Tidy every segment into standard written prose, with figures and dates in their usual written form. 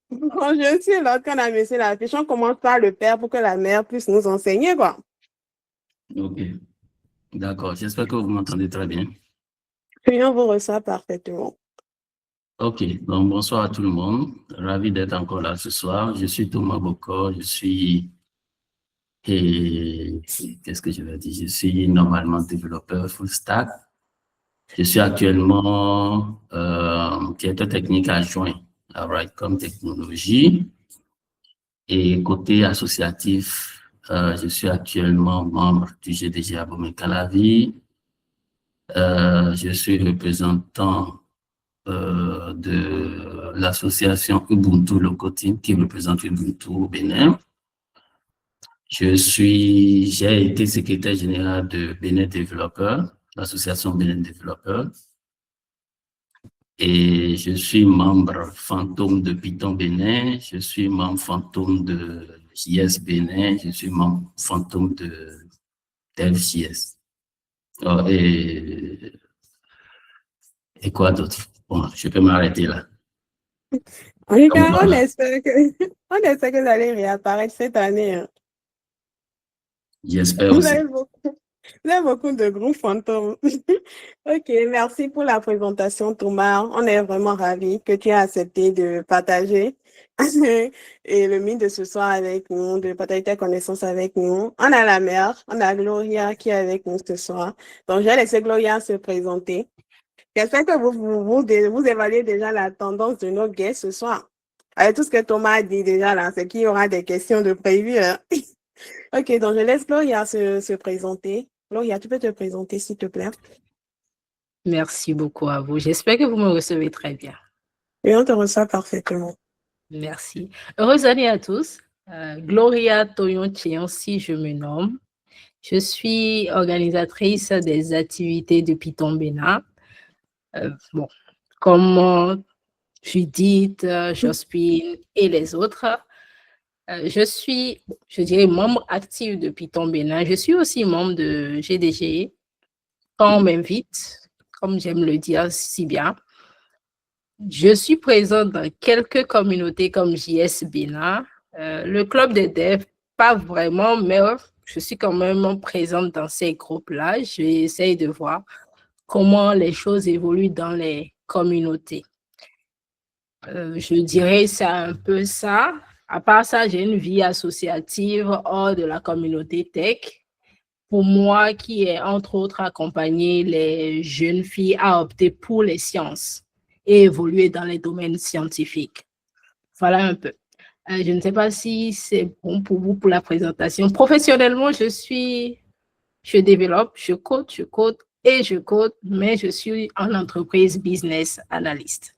Quand je suis là, quand on a mis la fiche, on commence par le père pour que la mère puisse nous enseigner, quoi. Ok, d'accord. J'espère que vous m'entendez très bien. Puis on vous reçoit parfaitement. Ok, donc bonsoir à tout le monde. Ravi d'être encore là ce soir. Je suis Thomas Bokor. Et qu'est-ce que je vais dire? Je suis normalement développeur full stack. Je suis actuellement directeur technique adjoint à Rightcom Technologies. Et côté associatif, je suis actuellement membre du GDG Abomey Calavi. Je suis représentant de l'association Ubuntu Locoteam qui représente Ubuntu au Bénin. J'ai été secrétaire général de Bénin Développeurs, l'association Bénin Développeurs, et je suis membre fantôme de Python Bénin, je suis membre fantôme de JS Bénin, je suis membre fantôme de DevJS. Oh, et quoi d'autre? Bon, je peux m'arrêter là. En tout Donc cas, voilà, on espère que vous allez réapparaître cette année, hein. j'espère Vous aussi. avez beaucoup, vous avez beaucoup de gros fantômes. Ok, merci pour la présentation, Thomas. On est vraiment ravis que tu aies accepté de partager et le mythe de ce soir avec nous, de partager tes connaissances avec nous. On a la mère, on a Gloria qui est avec nous ce soir. Donc, je vais laisser Gloria se présenter. J'espère que vous évaluez déjà la tendance de nos guests ce soir. Avec tout ce que Thomas a dit déjà là, c'est qu'il y aura des questions de prévues, hein. Ok, donc je laisse Gloria se présenter. Gloria, tu peux te présenter, s'il te plaît. Merci beaucoup à vous. J'espère que vous me recevez très bien. Et on te reçoit parfaitement. Merci. Heureuse année à tous. Gloria Toyon si je me nomme. Je suis organisatrice des activités de Python Bénin. Bon, comme Judith, Jospin et les autres, je suis, je dirais, membre actif de Python Bénin. Je suis aussi membre de GDG. Quand on m'invite, comme j'aime le dire si bien, je suis présente dans quelques communautés comme JS Bénin, le club des devs, pas vraiment, mais je suis quand même présente dans ces groupes-là. J'essaie de voir comment les choses évoluent dans les communautés. Je dirais c'est un peu ça. À part ça, j'ai une vie associative hors de la communauté tech. Pour moi, qui est entre autres accompagner les jeunes filles à opter pour les sciences et évoluer dans les domaines scientifiques. Voilà un peu. Je ne sais pas si c'est bon pour vous pour la présentation. Professionnellement, je développe, je code, mais je suis en entreprise business analyst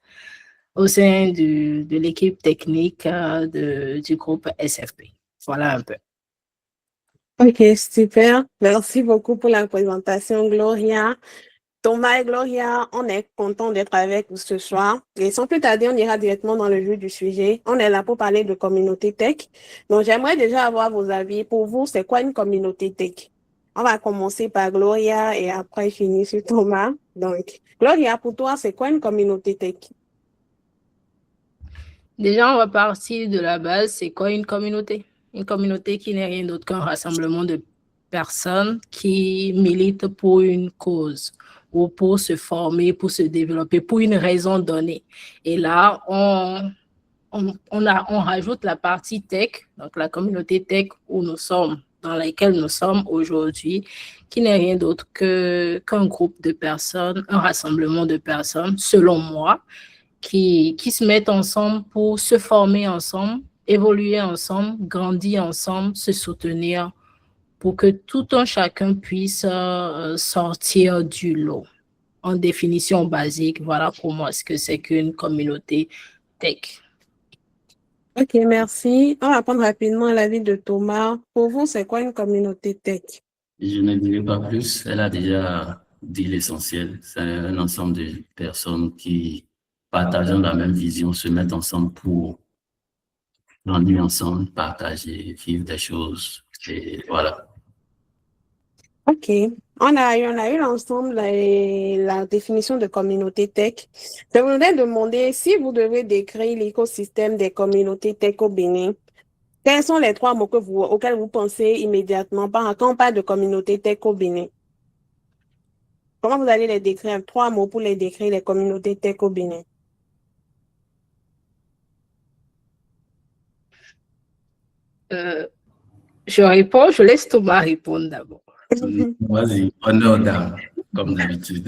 au sein de l'équipe technique du groupe SFP. Voilà un peu. Ok, super. Merci beaucoup pour la présentation, Gloria. Thomas et Gloria, on est content d'être avec vous ce soir. Et sans plus tarder, on ira directement dans le vif du sujet. On est là pour parler de communauté tech. Donc, j'aimerais déjà avoir vos avis. Pour vous, c'est quoi une communauté tech? On va commencer par Gloria et après finir sur Thomas. Donc, Gloria, pour toi, c'est quoi une communauté tech? Déjà, on va partir de la base. C'est quoi une communauté? Une communauté qui n'est rien d'autre qu'un rassemblement de personnes qui militent pour une cause ou pour se former, pour se développer, pour une raison donnée. Et là, on rajoute la partie tech, donc la communauté tech où nous sommes, dans laquelle nous sommes aujourd'hui, qui n'est rien d'autre qu'un groupe de personnes, un rassemblement de personnes, selon moi, qui se mettent ensemble pour se former ensemble, évoluer ensemble, grandir ensemble, se soutenir pour que tout un chacun puisse sortir du lot. En définition basique, voilà pour moi ce que c'est qu'une communauté tech. Ok, merci. On va prendre rapidement l'avis de Thomas. Pour vous, c'est quoi une communauté tech? Je ne dirai pas plus, elle a déjà dit l'essentiel. C'est un ensemble de personnes qui, partageant la même vision, se mettent ensemble pour grandir ensemble, partager, vivre des choses. Et voilà. OK. On a eu ensemble la définition de communauté tech. Je voudrais demander si vous devez décrire l'écosystème des communautés tech au Bénin. Quels sont les 3 mots auxquels vous pensez immédiatement quand on parle de communauté tech au Bénin? Comment vous allez les décrire? 3 mots pour les décrire, les communautés tech au Bénin. Je réponds, je laisse Thomas répondre d'abord. Vas-y, honneur aux dames, comme d'habitude.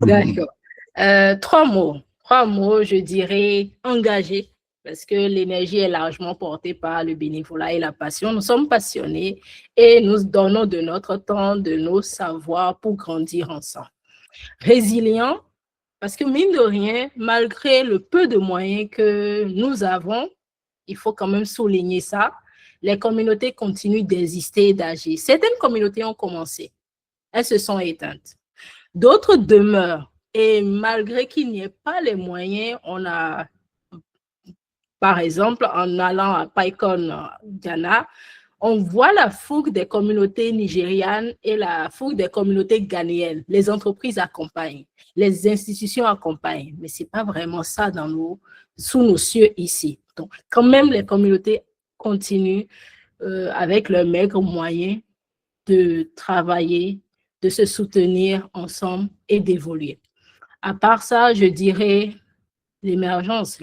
D'accord. 3 mots. 3 mots, je dirais engagé, parce que l'énergie est largement portée par le bénévolat et la passion. Nous sommes passionnés et nous donnons de notre temps, de nos savoirs pour grandir ensemble. Résilient, parce que mine de rien, malgré le peu de moyens que nous avons, il faut quand même souligner ça, les communautés continuent d'exister et d'agir. Certaines communautés ont commencé, elles se sont éteintes. D'autres demeurent et malgré qu'il n'y ait pas les moyens, on a, par exemple, en allant à PyCon Ghana, on voit la fougue des communautés nigérianes et la fougue des communautés ghanéennes. Les entreprises accompagnent, les institutions accompagnent, mais ce n'est pas vraiment ça sous nos cieux ici. Donc, quand même, les communautés continuent avec leurs maigres moyens de travailler, de se soutenir ensemble et d'évoluer. À part ça, je dirais l'émergence.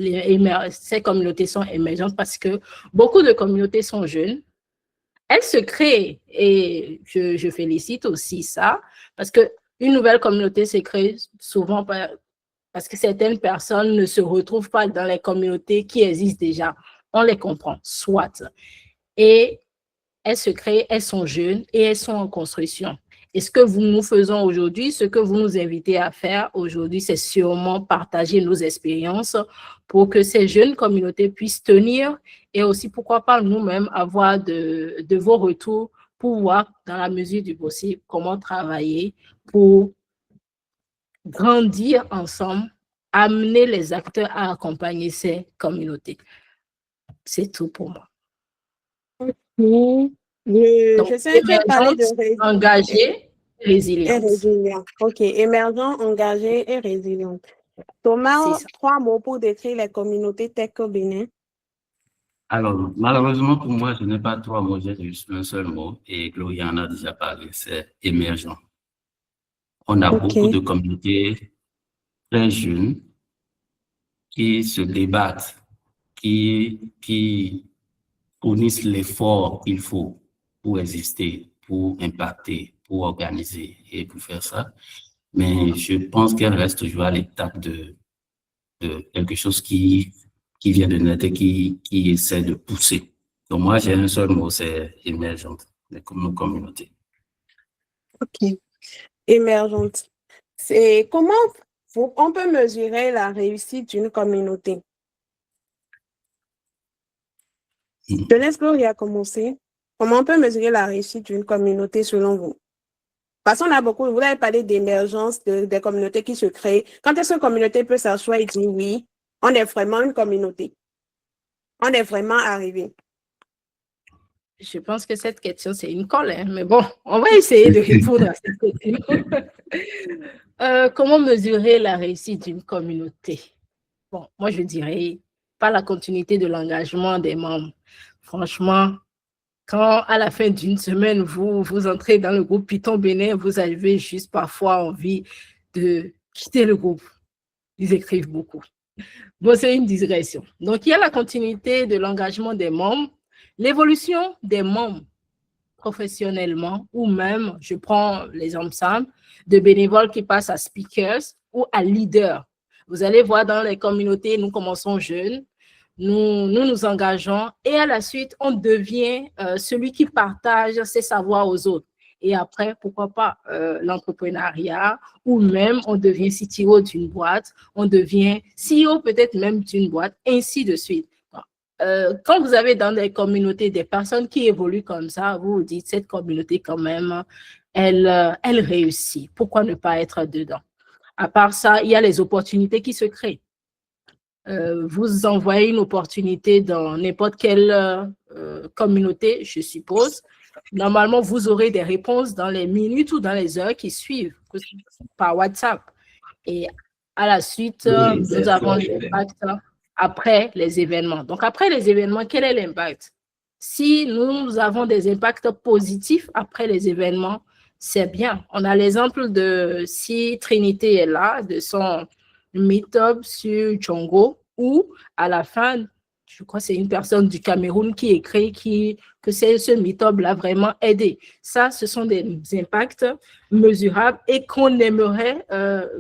Ces communautés sont émergentes parce que beaucoup de communautés sont jeunes. Elles se créent et je félicite aussi ça parce qu'une nouvelle communauté se crée souvent parce que certaines personnes ne se retrouvent pas dans les communautés qui existent déjà. On les comprend, soit. Et elles se créent, elles sont jeunes et elles sont en construction. Et ce que nous faisons aujourd'hui, ce que vous nous invitez à faire aujourd'hui, c'est sûrement partager nos expériences pour que ces jeunes communautés puissent tenir et aussi, pourquoi pas, nous-mêmes avoir de vos retours pour voir, dans la mesure du possible, comment travailler pour grandir ensemble, amener les acteurs à accompagner ces communautés. C'est tout pour moi. Donc, je sais que tu as parlé de engagée, résiliente. Et résiliente. OK. Émergent, engagé et résiliente. Thomas, 3 mots pour décrire les communautés tech au Bénin. Alors, malheureusement pour moi, je n'ai pas 3 mots, j'ai juste un seul mot, et Gloria en a déjà parlé, c'est émergent. On a beaucoup de communautés très jeunes qui se débattent, qui fournissent l'effort qu'il faut pour exister, pour impacter, pour organiser et pour faire ça. Mais je pense qu'elle reste toujours à l'étape de quelque chose qui vient de naître et qui essaie de pousser. Donc moi, j'ai un seul mot, c'est émergente, comme nos communautés. OK. Émergente. C'est comment on peut mesurer la réussite d'une communauté? Je laisse Gloria commencer. Comment on peut mesurer la réussite d'une communauté selon vous? Parce qu'on a beaucoup, vous avez parlé d'émergence des communautés qui se créent. Quand est-ce qu'une communauté peut s'asseoir et dire oui, on est vraiment une communauté? On est vraiment arrivé. Je pense que cette question, c'est une colle, hein? Mais bon, on va essayer de répondre à cette question. Comment mesurer la réussite d'une communauté? Bon, moi, je dirais pas la continuité de l'engagement des membres. Franchement, quand à la fin d'une semaine, vous entrez dans le groupe Python Bénin, vous avez juste parfois envie de quitter le groupe. Ils écrivent beaucoup. Bon, c'est une digression. Donc, il y a la continuité de l'engagement des membres, l'évolution des membres professionnellement, ou même, je prends l'exemple simple, de bénévoles qui passent à speakers ou à leaders. Vous allez voir dans les communautés, nous commençons jeunes, nous engageons et à la suite, on devient celui qui partage ses savoirs aux autres. Et après, pourquoi pas l'entrepreneuriat ou même on devient CTO d'une boîte, on devient CEO peut-être même d'une boîte, ainsi de suite. Quand vous avez dans des communautés des personnes qui évoluent comme ça, vous vous dites, cette communauté quand même, elle réussit. Pourquoi ne pas être dedans? À part ça, il y a les opportunités qui se créent. Vous envoyez une opportunité dans n'importe quelle communauté, je suppose. Normalement, vous aurez des réponses dans les minutes ou dans les heures qui suivent par WhatsApp. Et à la suite, nous avons l'impact après les événements. Donc, après les événements, quel est l'impact? Si nous avons des impacts positifs après les événements, c'est bien. On a l'exemple de si Trinité est là, de son meet-up sur Django, où à la fin, je crois que c'est une personne du Cameroun qui écrit que ce meet-up l'a vraiment aidé. Ça, ce sont des impacts mesurables et qu'on aimerait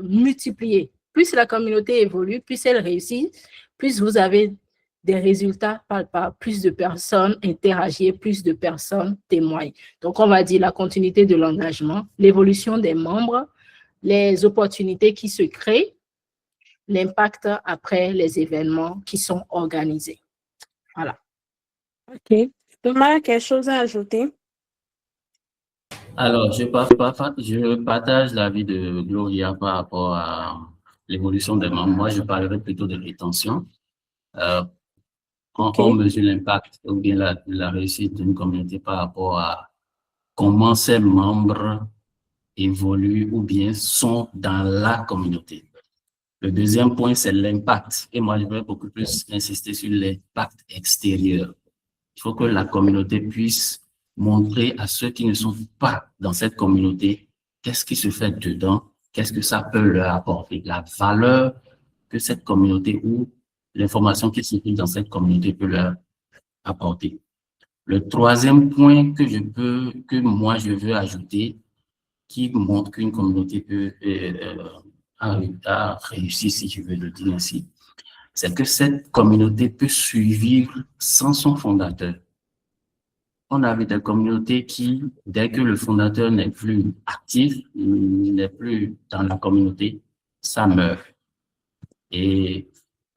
multiplier. Plus la communauté évolue, plus elle réussit, plus vous avez des résultats palpables, plus de personnes interagissent, plus de personnes témoignent. Donc, on va dire la continuité de l'engagement, l'évolution des membres, les opportunités qui se créent, l'impact après les événements qui sont organisés. Voilà. OK. Thomas, quelque chose à ajouter? Alors, je partage l'avis de Gloria par rapport à l'évolution des membres. Moi, je parlerai plutôt de rétention. Quand on mesure l'impact ou bien la réussite d'une communauté par rapport à comment ses membres évoluent ou bien sont dans la communauté. Le deuxième point, c'est l'impact. Et moi, je vais beaucoup plus insister sur l'impact extérieur. Il faut que la communauté puisse montrer à ceux qui ne sont pas dans cette communauté qu'est-ce qui se fait dedans, qu'est-ce que ça peut leur apporter, la valeur que cette communauté ou l'information qui se trouve dans cette communauté peut leur apporter. Le troisième point que moi je veux ajouter, qui montre qu'une communauté peut a réussi, si je veux le dire ainsi, c'est que cette communauté peut survivre sans son fondateur. On a vu des communautés qui, dès que le fondateur n'est plus actif, n'est plus dans la communauté, ça meurt. Et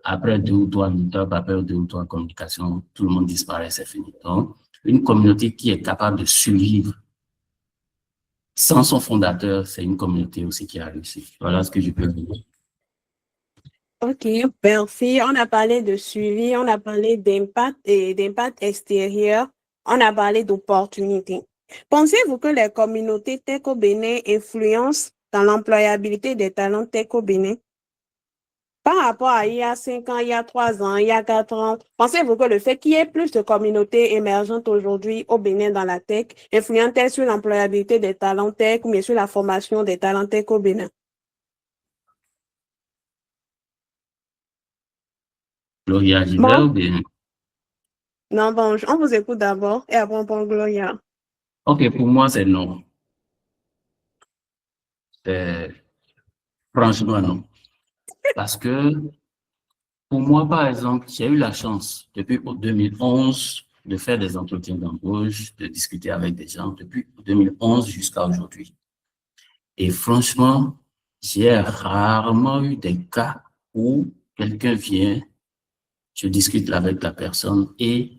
après 2 ou 3 meet-ups, après 2 ou 3 communications, tout le monde disparaît, c'est fini. Donc, une communauté qui est capable de survivre sans son fondateur, c'est une communauté aussi qui a réussi. Voilà ce que je peux dire. OK, merci. On a parlé de suivi, on a parlé d'impact et d'impact extérieur, on a parlé d'opportunités. Pensez-vous que les communautés tech au Bénin influencent dans l'employabilité des talents tech au Bénin? Par rapport à il y a 5 ans, il y a 3 ans, il y a 4 ans, pensez-vous que le fait qu'il y ait plus de communautés émergentes aujourd'hui au Bénin dans la tech influence sur l'employabilité des talents tech ou bien sur la formation des talents tech au Bénin? Gloria, j'y vais ou bien? Non, bon, on vous écoute d'abord et après on prend Gloria. OK, pour moi, c'est non. Franchement, non. Parce que pour moi, par exemple, j'ai eu la chance depuis 2011 de faire des entretiens d'embauche, de discuter avec des gens depuis 2011 jusqu'à aujourd'hui. Et franchement, j'ai rarement eu des cas où quelqu'un vient, je discute avec la personne et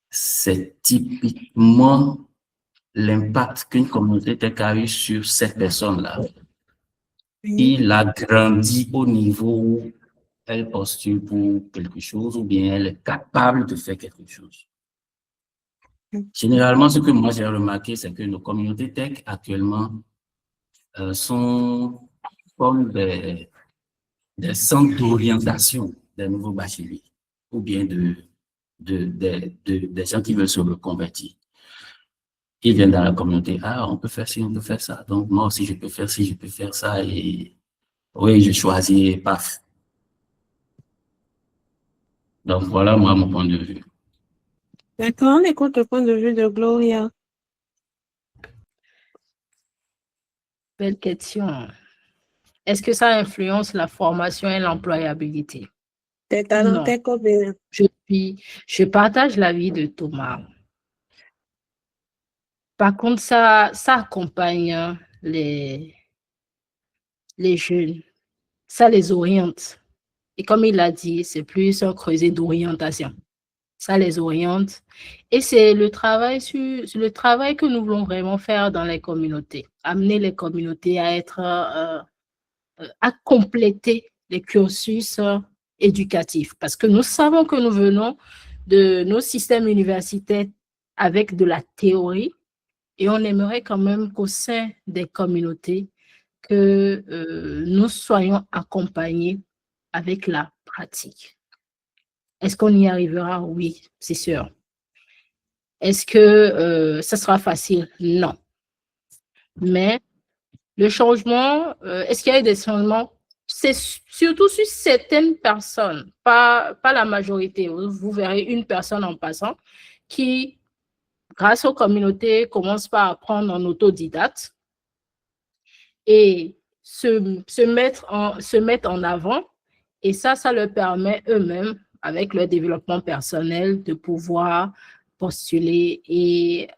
c'est typiquement l'impact qu'une communauté tech a eu sur cette personne-là. Il a grandi au niveau où elle postule pour quelque chose ou bien elle est capable de faire quelque chose. Généralement, ce que moi j'ai remarqué, c'est que nos communautés tech actuellement sont comme des centres d'orientation des nouveaux bacheliers ou bien des gens qui veulent se reconvertir. Ils viennent dans la communauté, ah, on peut faire ci, on peut faire ça. Donc, moi aussi, je peux faire ci, je peux faire ça. Et oui, je choisis, paf. Donc, voilà, moi, mon point de vue. D'accord, on écoute le point de vue de Gloria. Belle question. Est-ce que ça influence la formation et l'employabilité? Des talents Non. tech au Bénin. Je partage l'avis de Thomas. Par contre, ça accompagne les jeunes. Ça les oriente. Et comme il l'a dit, c'est plus un creuset d'orientation. Ça les oriente. Et c'est le travail que nous voulons vraiment faire dans les communautés. Amener les communautés à être, à compléter les cursus éducatifs. Parce que nous savons que nous venons de nos systèmes universitaires avec de la théorie et on aimerait quand même qu'au sein des communautés, que nous soyons accompagnés avec la pratique. Est-ce qu'on y arrivera? Oui, c'est sûr. Est-ce que ça sera facile? Non. Mais le changement, est-ce qu'il y a des changements? C'est surtout sur certaines personnes, pas la majorité. Vous verrez une personne en passant qui, grâce aux communautés, commence par apprendre en autodidacte et se mettre en avant. Et ça leur permet eux-mêmes, avec leur développement personnel, de pouvoir postuler et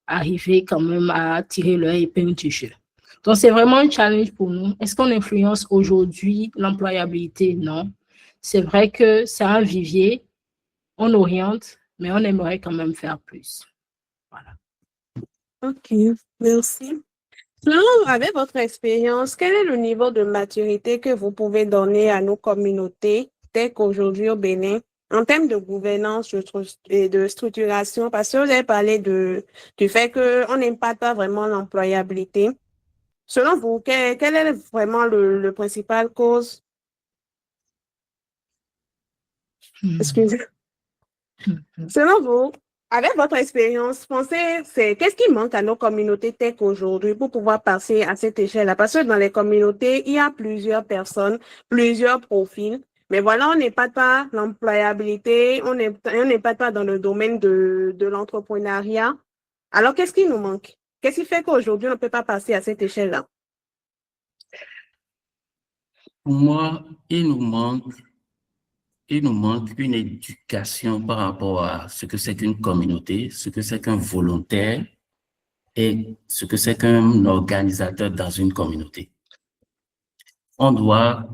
arriver quand même à tirer leur épingle du jeu. Donc, c'est vraiment un challenge pour nous. Est-ce qu'on influence aujourd'hui l'employabilité? Non. C'est vrai que c'est un vivier, on oriente, mais on aimerait quand même faire plus. Voilà. OK, merci. Selon, avec votre expérience, quel est le niveau de maturité que vous pouvez donner à nos communautés, telles qu'aujourd'hui au Bénin, en termes de gouvernance et de structuration? Parce que vous avez parlé du fait qu'on n'impacte pas vraiment l'employabilité. Selon vous, quelle est vraiment le principal cause? Excusez. Selon vous, avec votre expérience, qu'est-ce qui manque à nos communautés tech aujourd'hui pour pouvoir passer à cette échelle-là? Parce que dans les communautés, il y a plusieurs personnes, plusieurs profils. Mais voilà, on n'est pas l'employabilité, on n'est pas dans le domaine de l'entrepreneuriat. Alors, qu'est-ce qui nous manque? Qu'est-ce qui fait qu'aujourd'hui, on ne peut pas passer à cette échelle-là? Pour moi, il nous manque une éducation par rapport à ce que c'est qu'une communauté, ce que c'est qu'un volontaire et ce que c'est qu'un organisateur dans une communauté. On doit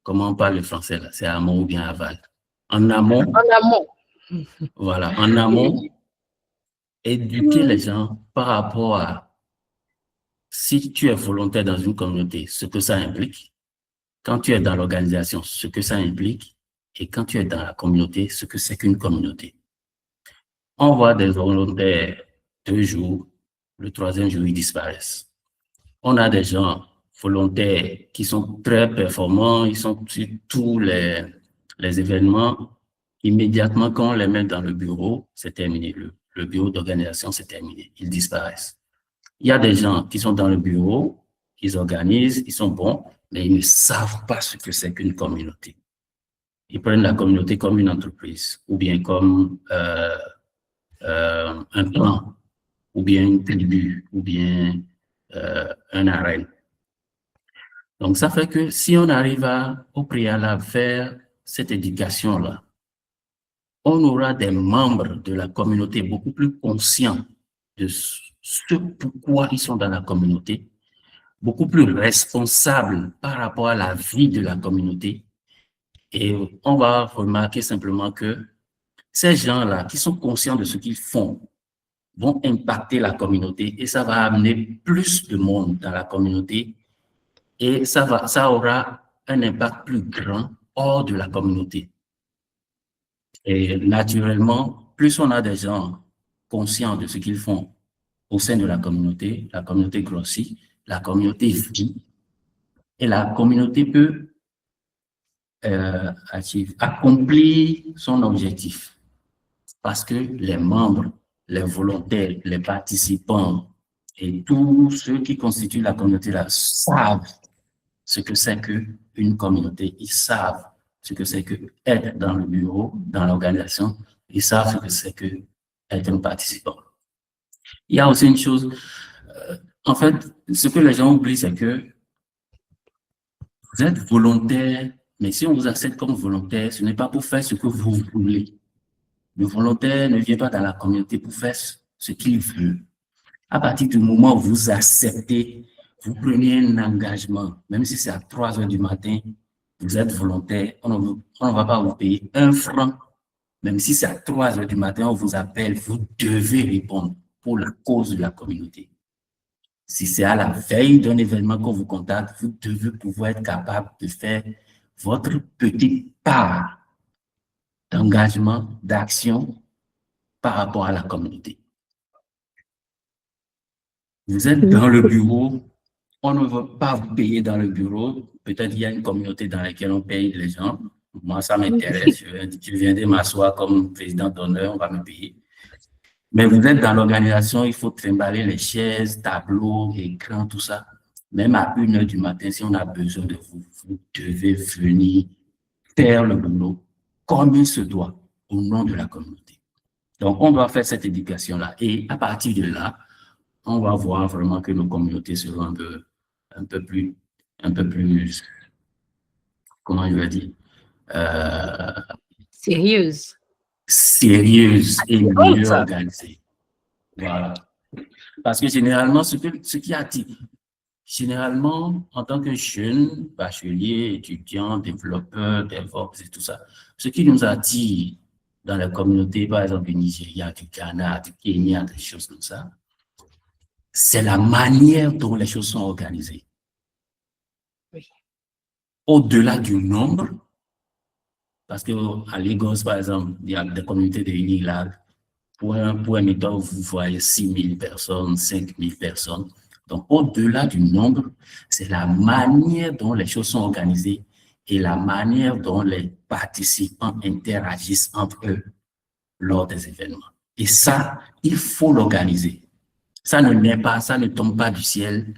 comment on parle le français là? C'est amont ou bien aval? En amont. En amont. Voilà, en amont, éduquer les gens par rapport à si tu es volontaire dans une communauté, ce que ça implique, quand tu es dans l'organisation, ce que ça implique, et quand tu es dans la communauté, ce que c'est qu'une communauté. On voit des volontaires 2 jours, le 3e jour, ils disparaissent. On a des gens volontaires qui sont très performants, ils sont sur tous les événements. Immédiatement, quand on les met dans le bureau, c'est terminé. Le bureau d'organisation, c'est terminé. Ils disparaissent. Il y a des gens qui sont dans le bureau, ils organisent, ils sont bons, mais ils ne savent pas ce que c'est qu'une communauté. Ils prennent la communauté comme une entreprise, ou bien comme un clan, ou bien une tribu, ou bien un arène. Donc, ça fait que si on arrive au préalable faire cette éducation-là, on aura des membres de la communauté beaucoup plus conscients de ce pourquoi ils sont dans la communauté, beaucoup plus responsables par rapport à la vie de la communauté. Et on va remarquer simplement que ces gens-là qui sont conscients de ce qu'ils font vont impacter la communauté et ça va amener plus de monde dans la communauté et ça aura un impact plus grand hors de la communauté. Et naturellement, plus on a des gens conscients de ce qu'ils font au sein de la communauté grossit, la communauté vit et la communauté peut accomplir son objectif parce que les membres, les volontaires, les participants et tous ceux qui constituent la communauté là savent ce que c'est qu'une communauté, ils savent ce que c'est que être dans le bureau, dans l'organisation, ils savent ce que c'est que être un participant. Il y a aussi une chose, en fait, ce que les gens oublient, c'est que vous êtes volontaire, mais si on vous accepte comme volontaire, ce n'est pas pour faire ce que vous voulez. Le volontaire ne vient pas dans la communauté pour faire ce qu'il veut. À partir du moment où vous acceptez, vous prenez un engagement, même si c'est à 3 heures du matin, vous êtes volontaire, on ne va pas vous payer 1 franc. Même si c'est à 3 heures du matin, on vous appelle, vous devez répondre pour la cause de la communauté. Si c'est à la veille d'un événement qu'on vous contacte, vous devez pouvoir être capable de faire votre petite part d'engagement, d'action par rapport à la communauté. Vous êtes dans le bureau, on ne veut pas vous payer dans le bureau. Peut-être il y a une communauté dans laquelle on paye les gens. Moi, ça m'intéresse. Je viendrai m'asseoir comme président d'honneur, on va me payer. Mais vous êtes dans l'organisation, il faut trimballer les chaises, tableaux, écrans, tout ça. Même à 1h du matin, si on a besoin de vous, vous devez venir faire le boulot comme il se doit au nom de la communauté. Donc, on doit faire cette éducation-là. Et à partir de là, on va voir vraiment que nos communautés seront un peu plus, comment je vais dire, Sérieuse. sérieuses et mieux ça. organisées. Voilà. Parce que généralement, ce qui attire, généralement, en tant que jeune, bachelier, étudiant, développeur, DevOps et tout ça, ce qui nous attire dans la communauté, par exemple du Nigeria, du Ghana, du Kenya, des choses comme ça, c'est la manière dont les choses sont organisées. Oui. Au-delà du nombre, parce qu'à Lagos, par exemple, il y a des communautés de Unilag. Pour un méthode, vous voyez 6 000 personnes, 5 000 personnes. Donc, au-delà du nombre, c'est la manière dont les choses sont organisées et la manière dont les participants interagissent entre eux lors des événements. Et ça, il faut l'organiser. Ça ne naît pas, ça ne tombe pas du ciel.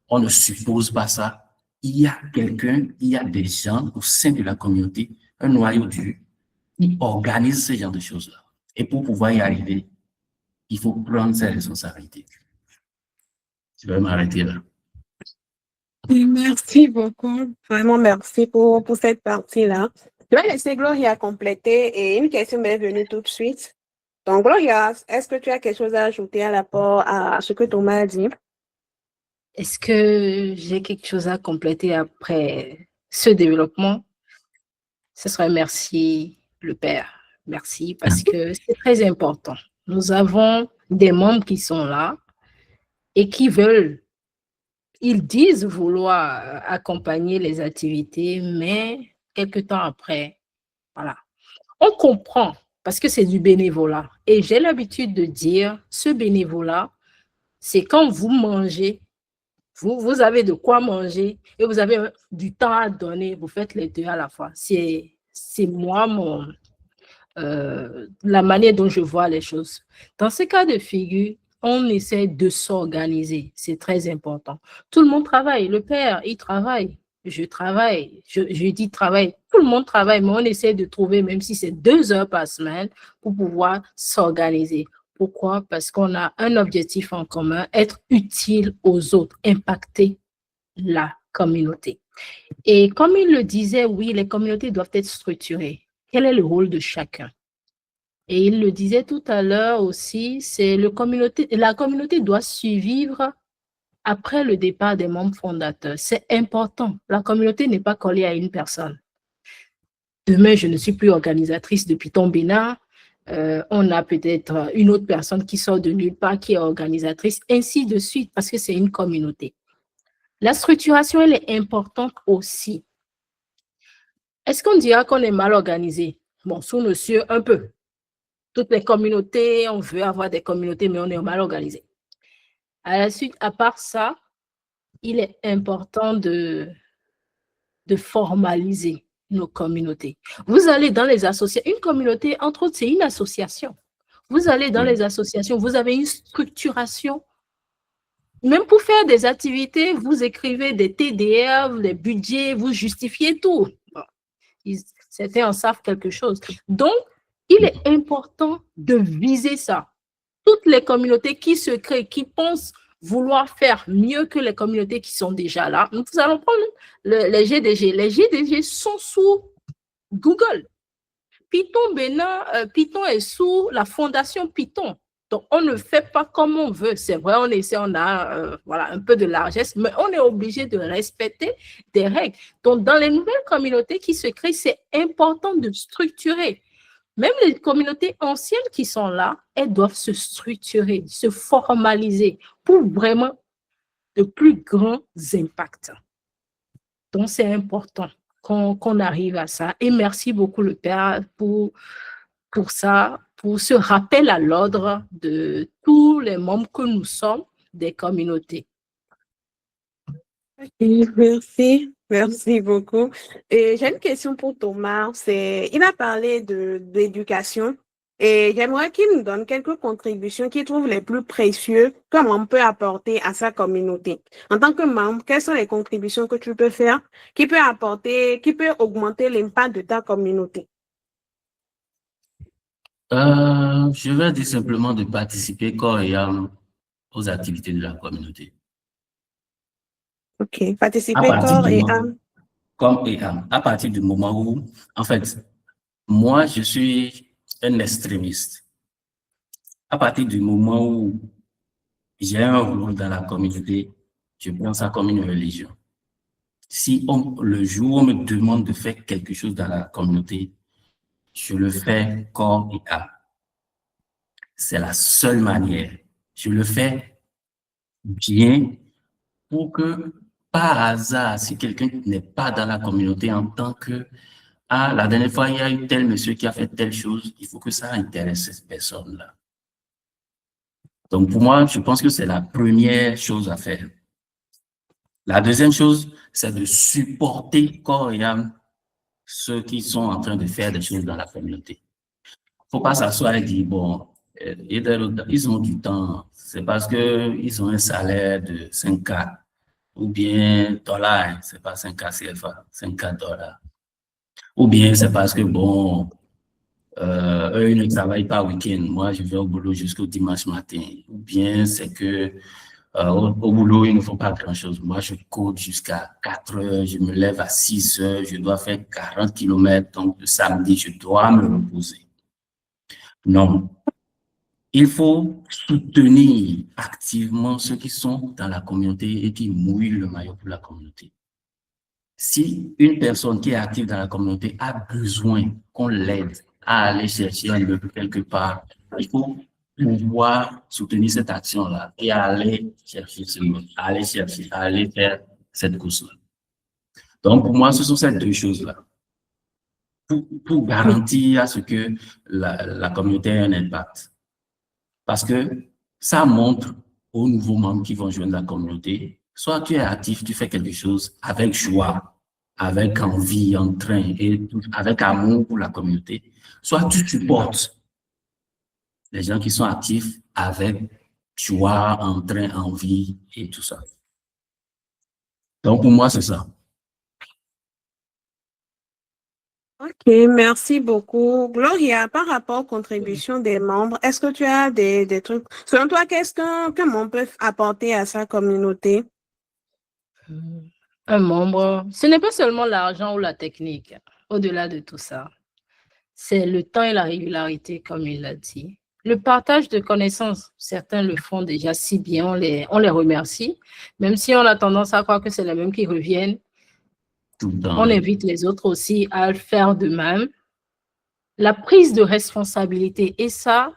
On ne suppose pas ça. Il y a quelqu'un, il y a des gens au sein de la communauté, un noyau dur, qui organise ce genre de choses-là. Et pour pouvoir y arriver, il faut prendre ses responsabilités. Je vais m'arrêter là. Merci beaucoup. Vraiment, merci pour cette partie-là. Je vais laisser Gloria compléter et une question m'est venue tout de suite. Donc, Gloria, est-ce que tu as quelque chose à ajouter à rapport à ce que Thomas a dit? Est-ce que j'ai quelque chose à compléter après ce développement? Ce serait merci, le Père. Merci, parce que c'est très important. Nous avons des membres qui sont là et qui veulent, ils disent vouloir accompagner les activités, mais quelques temps après, voilà. On comprend parce que c'est du bénévolat. Et j'ai l'habitude de dire, ce bénévolat, c'est quand vous mangez, vous avez de quoi manger et vous avez du temps à donner, vous faites les deux à la fois. C'est moi, la manière dont je vois les choses. Dans ce cas de figure, on essaie de s'organiser. C'est très important. Tout le monde travaille. Le père, il travaille. Je travaille. Je dis travail. Tout le monde travaille, mais on essaie de trouver, même si c'est 2 heures par semaine, pour pouvoir s'organiser. Pourquoi? Parce qu'on a un objectif en commun, être utile aux autres, impacter la communauté. Et comme il le disait, oui, les communautés doivent être structurées. Quel est le rôle de chacun? Et il le disait tout à l'heure aussi, c'est la communauté doit survivre après le départ des membres fondateurs. C'est important. La communauté n'est pas collée à une personne. Demain, je ne suis plus organisatrice de Python Bénin. On a peut-être une autre personne qui sort de nulle part, qui est organisatrice, ainsi de suite, parce que c'est une communauté. La structuration, elle est importante aussi. Est-ce qu'on dira qu'on est mal organisé? Bon, sous nos cieux, un peu. Toutes les communautés, on veut avoir des communautés, mais on est mal organisé. À la suite, à part ça, il est important de formaliser nos communautés. Vous allez dans les associations, une communauté, entre autres, c'est une association. Vous allez dans les associations, vous avez une structuration. Même pour faire des activités, vous écrivez des TDR, des budgets, vous justifiez tout. Bon, certains en savent quelque chose. Donc, il est important de viser ça. Toutes les communautés qui se créent, qui pensent vouloir faire mieux que les communautés qui sont déjà là. Nous allons prendre les GDG. Les GDG sont sous Google. Python Bénin, Python est sous la fondation Python. Donc, on ne fait pas comme on veut. C'est vrai, on essaie, on a voilà, un peu de largesse, mais on est obligé de respecter des règles. Donc, dans les nouvelles communautés qui se créent, c'est important de structurer. Même les communautés anciennes qui sont là, elles doivent se structurer, se formaliser pour vraiment de plus grands impacts. Donc, c'est important qu'on arrive à ça. Et merci beaucoup, le Père, pour ça, pour ce rappel à l'ordre de tous les membres que nous sommes des communautés. Merci, merci beaucoup. Et j'ai une question pour Thomas. Il a parlé d'éducation et j'aimerais qu'il nous donne quelques contributions qu'il trouve les plus précieuses, comment on peut apporter à sa communauté. En tant que membre, quelles sont les contributions que tu peux faire qui peut apporter, qui peut augmenter l'impact de ta communauté? Je vais dire simplement de participer corps et âme aux activités de la communauté. OK, participer corps et âme. Corps et âme. À partir du moment où, en fait, moi, je suis un extrémiste. À partir du moment où j'ai un rôle dans la communauté, je prends ça comme une religion. Si le jour où on me demande de faire quelque chose dans la communauté, je le fais corps et âme. C'est la seule manière. Je le fais bien pour que, par hasard, si quelqu'un n'est pas dans la communauté en tant que « Ah, la dernière fois, il y a eu tel monsieur qui a fait telle chose », il faut que ça intéresse cette personne-là. Donc, pour moi, je pense que c'est la première chose à faire. La deuxième chose, c'est de supporter corps et âme ceux qui sont en train de faire des choses dans la communauté. Il ne faut pas s'asseoir et dire, bon, ils ont du temps, c'est parce qu'ils ont un salaire de 5K ou bien dollars, c'est pas 5K CFA, 5K dollars. Ou bien c'est parce que, bon, eux, ils ne travaillent pas week-end, moi, je vais au boulot jusqu'au dimanche matin. Ou bien c'est que au boulot, ils ne font pas grand-chose. Moi, je code jusqu'à 4 heures, je me lève à 6 heures, je dois faire 40 km, donc le samedi, je dois me reposer. Non. Il faut soutenir activement ceux qui sont dans la communauté et qui mouillent le maillot pour la communauté. Si une personne qui est active dans la communauté a besoin qu'on l'aide à aller chercher un lieu quelque part, il faut pouvoir soutenir cette action-là et aller chercher ce lieu, aller faire cette course-là. Donc, pour moi, ce sont ces deux choses-là. Pour garantir à ce que la communauté ait un impact. Parce que ça montre aux nouveaux membres qui vont joindre la communauté, soit tu es actif, tu fais quelque chose avec joie, avec envie, entrain et avec amour pour la communauté, soit tu supportes les gens qui sont actifs avec joie, entrain, envie et tout ça. Donc pour moi, c'est ça. OK, merci beaucoup. Gloria, par rapport aux contributions des membres, est-ce que tu as des trucs? Selon toi, qu'est-ce qu'un membre peut apporter à sa communauté? Un membre, ce n'est pas seulement l'argent ou la technique. Au-delà de tout ça, c'est le temps et la régularité, comme il l'a dit. Le partage de connaissances, certains le font déjà si bien, on les remercie, même si on a tendance à croire que c'est les mêmes qui reviennent. On invite les autres aussi à le faire de même. La prise de responsabilité, et ça,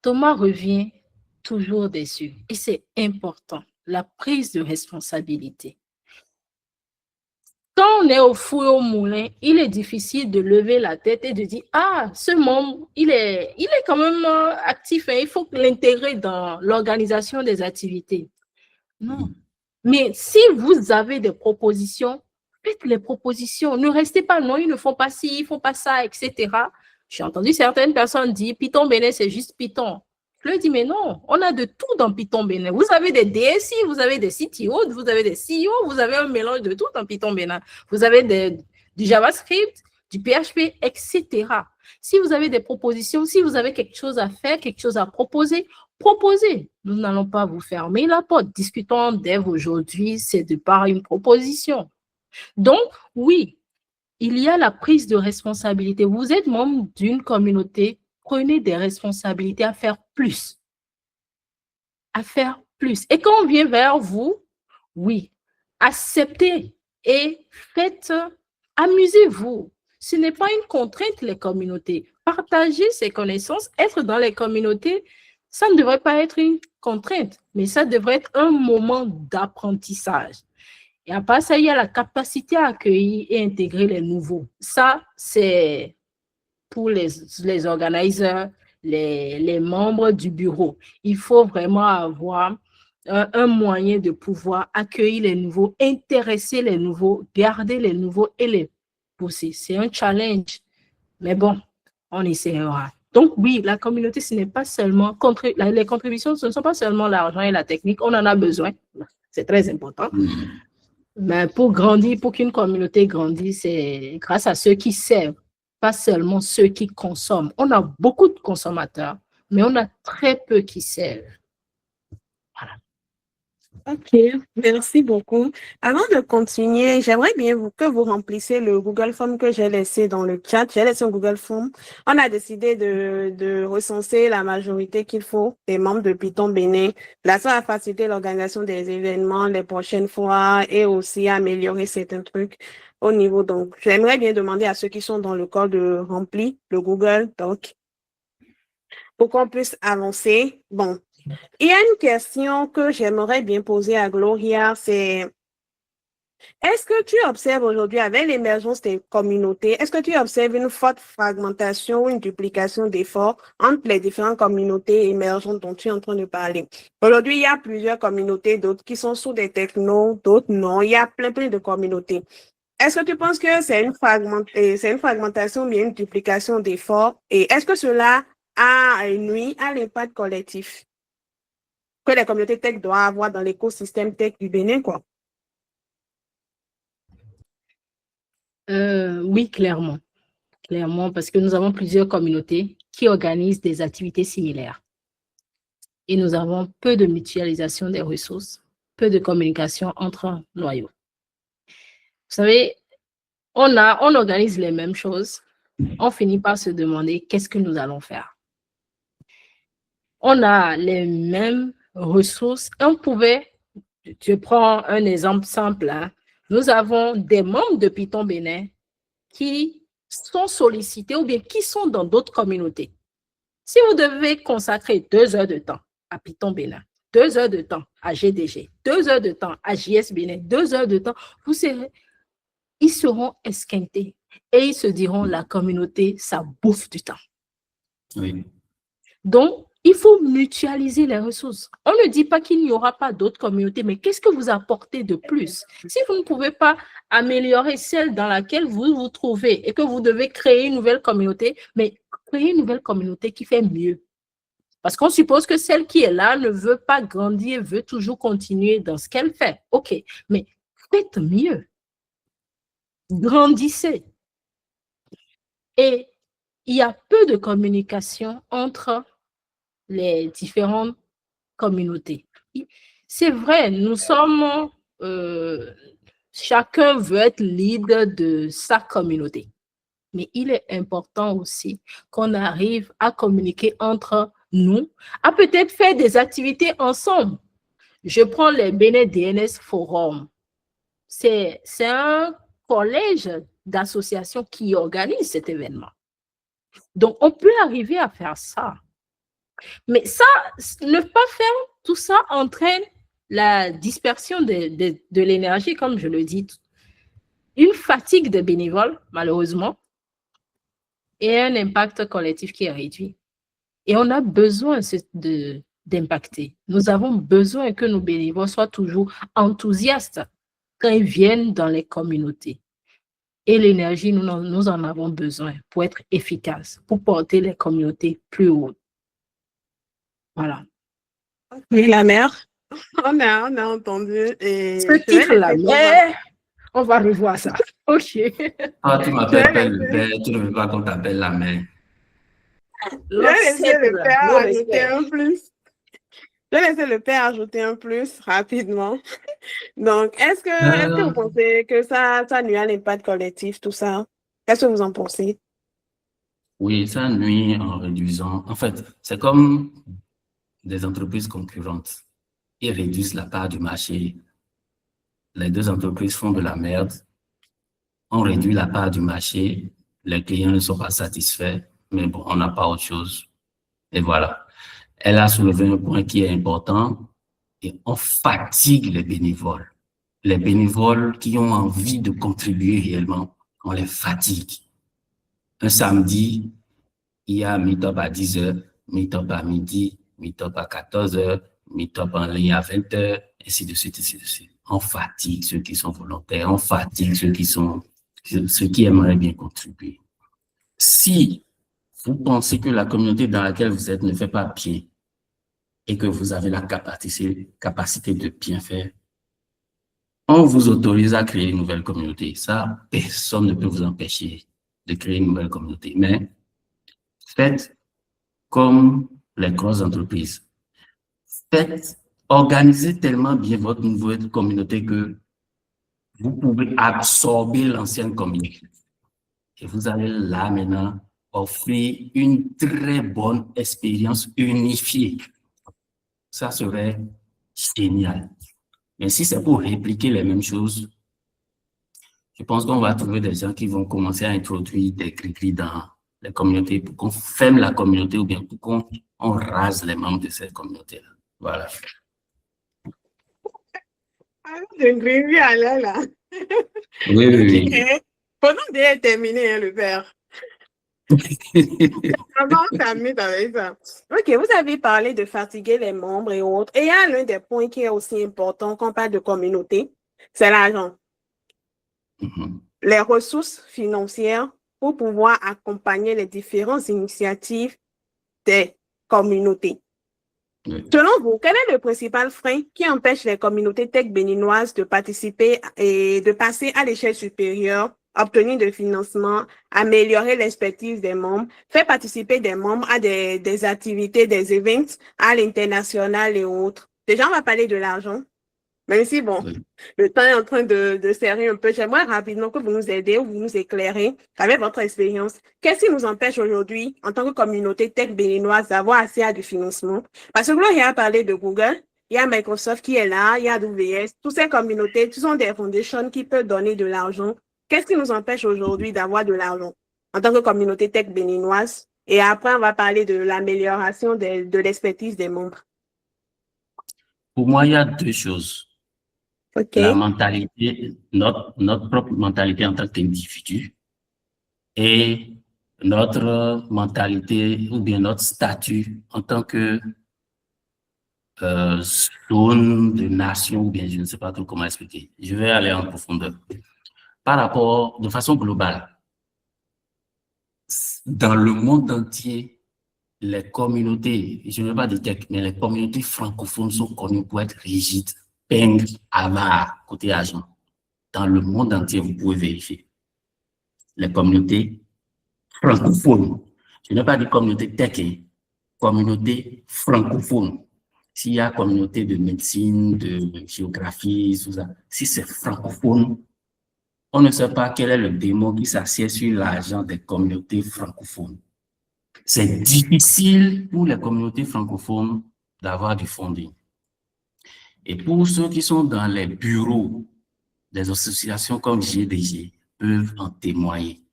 Thomas revient toujours dessus. Et c'est important, la prise de responsabilité. Quand on est au four et au moulin, il est difficile de lever la tête et de dire « Ah, ce membre, il est quand même actif, hein, il faut l'intégrer dans l'organisation des activités. » Non. Mais si vous avez des propositions, faites les propositions. Ne restez pas, non, ils ne font pas ci, ils ne font pas ça, etc. J'ai entendu certaines personnes dire Python Bénin, c'est juste Python. Je leur dis, mais non, on a de tout dans Python Bénin. Vous avez des DSI, vous avez des CTO, vous avez des CEO, vous avez un mélange de tout dans Python Bénin. Vous avez du JavaScript, du PHP, etc. Si vous avez des propositions, si vous avez quelque chose à faire, quelque chose à proposer, proposez. Nous n'allons pas vous fermer la porte. Discutons dev aujourd'hui, c'est de par une proposition. Donc, oui, il y a la prise de responsabilité. Vous êtes membre d'une communauté, prenez des responsabilités à faire plus. À faire plus. Et quand on vient vers vous, oui, acceptez et faites, amusez-vous. Ce n'est pas une contrainte, les communautés. Partager ses connaissances, être dans les communautés, ça ne devrait pas être une contrainte, mais ça devrait être un moment d'apprentissage. Et à part ça, il y a la capacité à accueillir et intégrer les nouveaux. Ça, c'est pour les organisateurs, les membres du bureau. Il faut vraiment avoir un moyen de pouvoir accueillir les nouveaux, intéresser les nouveaux, garder les nouveaux et les pousser. C'est un challenge, mais bon, on essaiera. Donc oui, la communauté, ce n'est pas seulement, les contributions, ce ne sont pas seulement l'argent et la technique, on en a besoin, c'est très important. Mais pour grandir, pour qu'une communauté grandisse, c'est grâce à ceux qui servent, pas seulement ceux qui consomment. On a beaucoup de consommateurs, mais on a très peu qui servent. Voilà. Ok, merci beaucoup. Avant de continuer, j'aimerais bien que vous remplissiez le Google Form que j'ai laissé dans le chat. J'ai laissé un Google Form. On a décidé de recenser la majorité qu'il faut des membres de Python Bénin. Là, ça va faciliter l'organisation des événements les prochaines fois et aussi améliorer certains trucs au niveau. Donc, j'aimerais bien demander à ceux qui sont dans le corps de remplir le Google Doc pour qu'on puisse avancer. Bon. Il y a une question que j'aimerais bien poser à Gloria, c'est est-ce que tu observes aujourd'hui, avec l'émergence des communautés, est-ce que tu observes une forte fragmentation ou une duplication d'efforts entre les différentes communautés émergentes dont tu es en train de parler? Aujourd'hui, il y a plusieurs communautés, d'autres qui sont sous des technos, d'autres non. Il y a plein de communautés. Est-ce que tu penses que c'est une fragmentation ou bien une duplication d'efforts? Et est-ce que cela a nuit à l'impact collectif que les communautés tech doivent avoir dans l'écosystème tech du Bénin, quoi? Oui, clairement. Clairement, parce que nous avons plusieurs communautés qui organisent des activités similaires. Et nous avons peu de mutualisation des ressources, peu de communication entre noyaux. Vous savez, on organise les mêmes choses. On finit par se demander qu'est-ce que nous allons faire. On a les mêmes ressources. Je prends un exemple simple, hein. Nous avons des membres de Python Bénin qui sont sollicités ou bien qui sont dans d'autres communautés. Si vous devez consacrer 2 heures de temps à Python Bénin, 2 heures de temps à GDG, 2 heures de temps à JS Bénin, 2 heures de temps, ils seront esquintés et ils se diront la communauté, ça bouffe du temps. Oui. Donc, il faut mutualiser les ressources. On ne dit pas qu'il n'y aura pas d'autres communautés, mais qu'est-ce que vous apportez de plus? Si vous ne pouvez pas améliorer celle dans laquelle vous vous trouvez et que vous devez créer une nouvelle communauté, mais créer une nouvelle communauté qui fait mieux. Parce qu'on suppose que celle qui est là ne veut pas grandir, veut toujours continuer dans ce qu'elle fait. OK, mais faites mieux. Grandissez. Et il y a peu de communication entre les différentes communautés. C'est vrai, nous sommes, chacun veut être leader de sa communauté. Mais il est important aussi qu'on arrive à communiquer entre nous, à peut-être faire des activités ensemble. Je prends les Bénin DNS Forum. C'est un collège d'associations qui organise cet événement. Donc, on peut arriver à faire ça. Mais ça, ne pas faire tout ça entraîne la dispersion de l'énergie, comme je le dis, une fatigue des bénévoles, malheureusement, et un impact collectif qui est réduit. Et on a besoin d'impacter. Nous avons besoin que nos bénévoles soient toujours enthousiastes quand ils viennent dans les communautés. Et l'énergie, nous en avons besoin pour être efficaces, pour porter les communautés plus haut. Voilà. Oui, la mère. On a entendu. Et ce titre la mère, on va revoir ça. OK. Ah, tu m'appelles le père, tu ne veux pas qu'on t'appelle la mère. Je vais laisser le père ajouter un plus. Je vais laisser le père ajouter un plus rapidement. Donc, est-ce que vous pensez que ça nuit à l'impact collectif, tout ça? Qu'est-ce que vous en pensez? Oui, ça nuit en réduisant. En fait, c'est comme des entreprises concurrentes. Ils réduisent la part du marché. Les deux entreprises font de la merde. On réduit la part du marché. Les clients ne sont pas satisfaits. Mais bon, on n'a pas autre chose. Et voilà. Elle a soulevé un point qui est important. Et on fatigue les bénévoles. les bénévoles qui ont envie de contribuer réellement, on les fatigue. Un samedi, il y a meet-up à 10h, meet-up à midi, meet-up à 14h, meet-up en ligne à 20h, ainsi de suite, ainsi de suite. On fatigue ceux qui sont volontaires, on fatigue ceux qui aimeraient bien contribuer. Si vous pensez que la communauté dans laquelle vous êtes ne fait pas bien et que vous avez la capacité de bien faire, on vous autorise à créer une nouvelle communauté. Ça, personne ne peut vous empêcher de créer une nouvelle communauté. Mais faites comme les grosses entreprises. Organisez tellement bien votre nouvelle communauté que vous pouvez absorber l'ancienne communauté. Et vous allez là maintenant offrir une très bonne expérience unifiée. Ça serait génial. Mais si c'est pour répliquer les mêmes choses, je pense qu'on va trouver des gens qui vont commencer à introduire des gris-gris dans les communautés pour qu'on ferme la communauté ou bien pour qu'on rase les membres de cette communauté-là. Voilà. De gris-gris à là. Oui. Pendant déjà terminé, hein, le père. Comment on s'amuse avec ça? Ok, vous avez parlé de fatiguer les membres et autres. Et il y a l'un des points qui est aussi important quand on parle de communauté, c'est l'argent. Les ressources financières pour pouvoir accompagner les différentes initiatives des communautés. Selon vous, quel est le principal frein qui empêche les communautés tech béninoises de participer et de passer à l'échelle supérieure, obtenir de financement, améliorer l'expertise des membres, faire participer des membres à des activités, des events à l'international et autres? Déjà, on va parler de l'argent. Même si, bon, le temps est en train de serrer un peu, j'aimerais rapidement que vous nous aidiez ou vous nous éclairez avec votre expérience. Qu'est-ce qui nous empêche aujourd'hui, en tant que communauté tech béninoise, d'avoir accès à du financement? Parce que là, il y a parlé de Google, il y a Microsoft qui est là, il y a AWS, toutes ces communautés, ce sont des foundations qui peuvent donner de l'argent. Qu'est-ce qui nous empêche aujourd'hui d'avoir de l'argent en tant que communauté tech béninoise? Et après, on va parler de l'amélioration de l'expertise des membres. Pour moi, il y a deux choses. Okay. La mentalité, notre propre mentalité en tant qu'individu et notre mentalité ou bien notre statut en tant que zone de nation ou bien je ne sais pas trop comment expliquer. Je vais aller en profondeur. Par rapport, de façon globale, dans le monde entier, les communautés, je ne veux pas dire tech, mais les communautés francophones sont connues pour être rigides, pingres, avares, côté argent. Dans le monde entier, vous pouvez vérifier. Les communautés francophones, je ne veux pas dire communauté tech, communauté francophone. S'il y a communauté de médecine, de géographie, tout ça, si c'est francophone, on ne sait pas quel est le démon qui s'assied sur l'argent des communautés francophones. C'est difficile pour les communautés francophones d'avoir du funding. Et pour ceux qui sont dans les bureaux des associations comme GDG, peuvent en témoigner.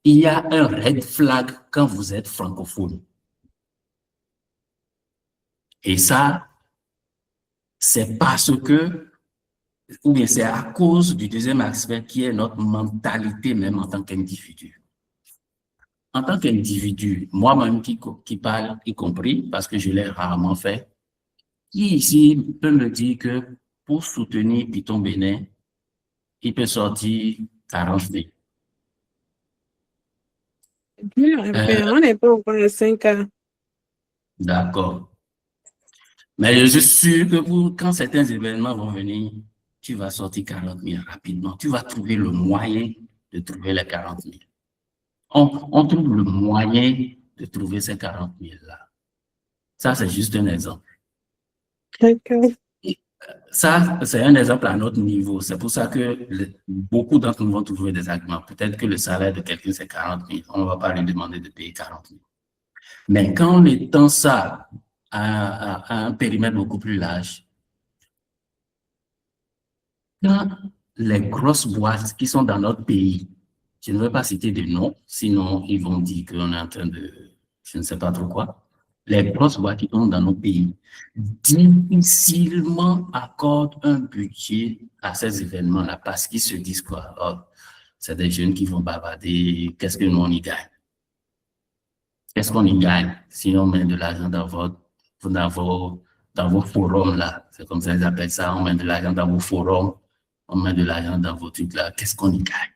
Il y a un red flag quand vous êtes francophone. Et ça, c'est parce que, ou bien c'est à cause du deuxième aspect qui est notre mentalité même en tant qu'individu. En tant qu'individu, moi-même qui parle, y compris, parce que je l'ai rarement fait, qui ici peut me dire que pour soutenir Python Bénin, il peut sortir 40 000. On n'est pas encore à 5 ans. D'accord. Mais je suis sûr que quand certains événements vont venir, tu vas sortir 40 000 rapidement. Tu vas trouver le moyen de trouver les 40 000. On trouve le moyen de trouver ces 40 000-là. Ça, c'est juste un exemple. D'accord. Ça, c'est un exemple à notre niveau. C'est pour ça que beaucoup d'entre nous vont trouver des arguments. Peut-être que le salaire de quelqu'un, c'est 40 000. On ne va pas lui demander de payer 40 000. Mais quand on étend ça à un périmètre beaucoup plus large, quand les grosses boîtes qui sont dans notre pays, je ne veux pas citer de nom, sinon ils vont dire qu'on est en train de, je ne sais pas trop quoi, les grosses boîtes qui sont dans nos pays difficilement accordent un budget à ces événements-là parce qu'ils se disent quoi? Oh, c'est des jeunes qui vont bavarder, qu'est-ce que nous on y gagne? Qu'est-ce qu'on y gagne si on met de l'argent dans vos forums là? C'est comme ça qu'ils appellent ça, on met de l'argent dans vos forums, on met de l'argent dans vos trucs là, qu'est-ce qu'on y gagne?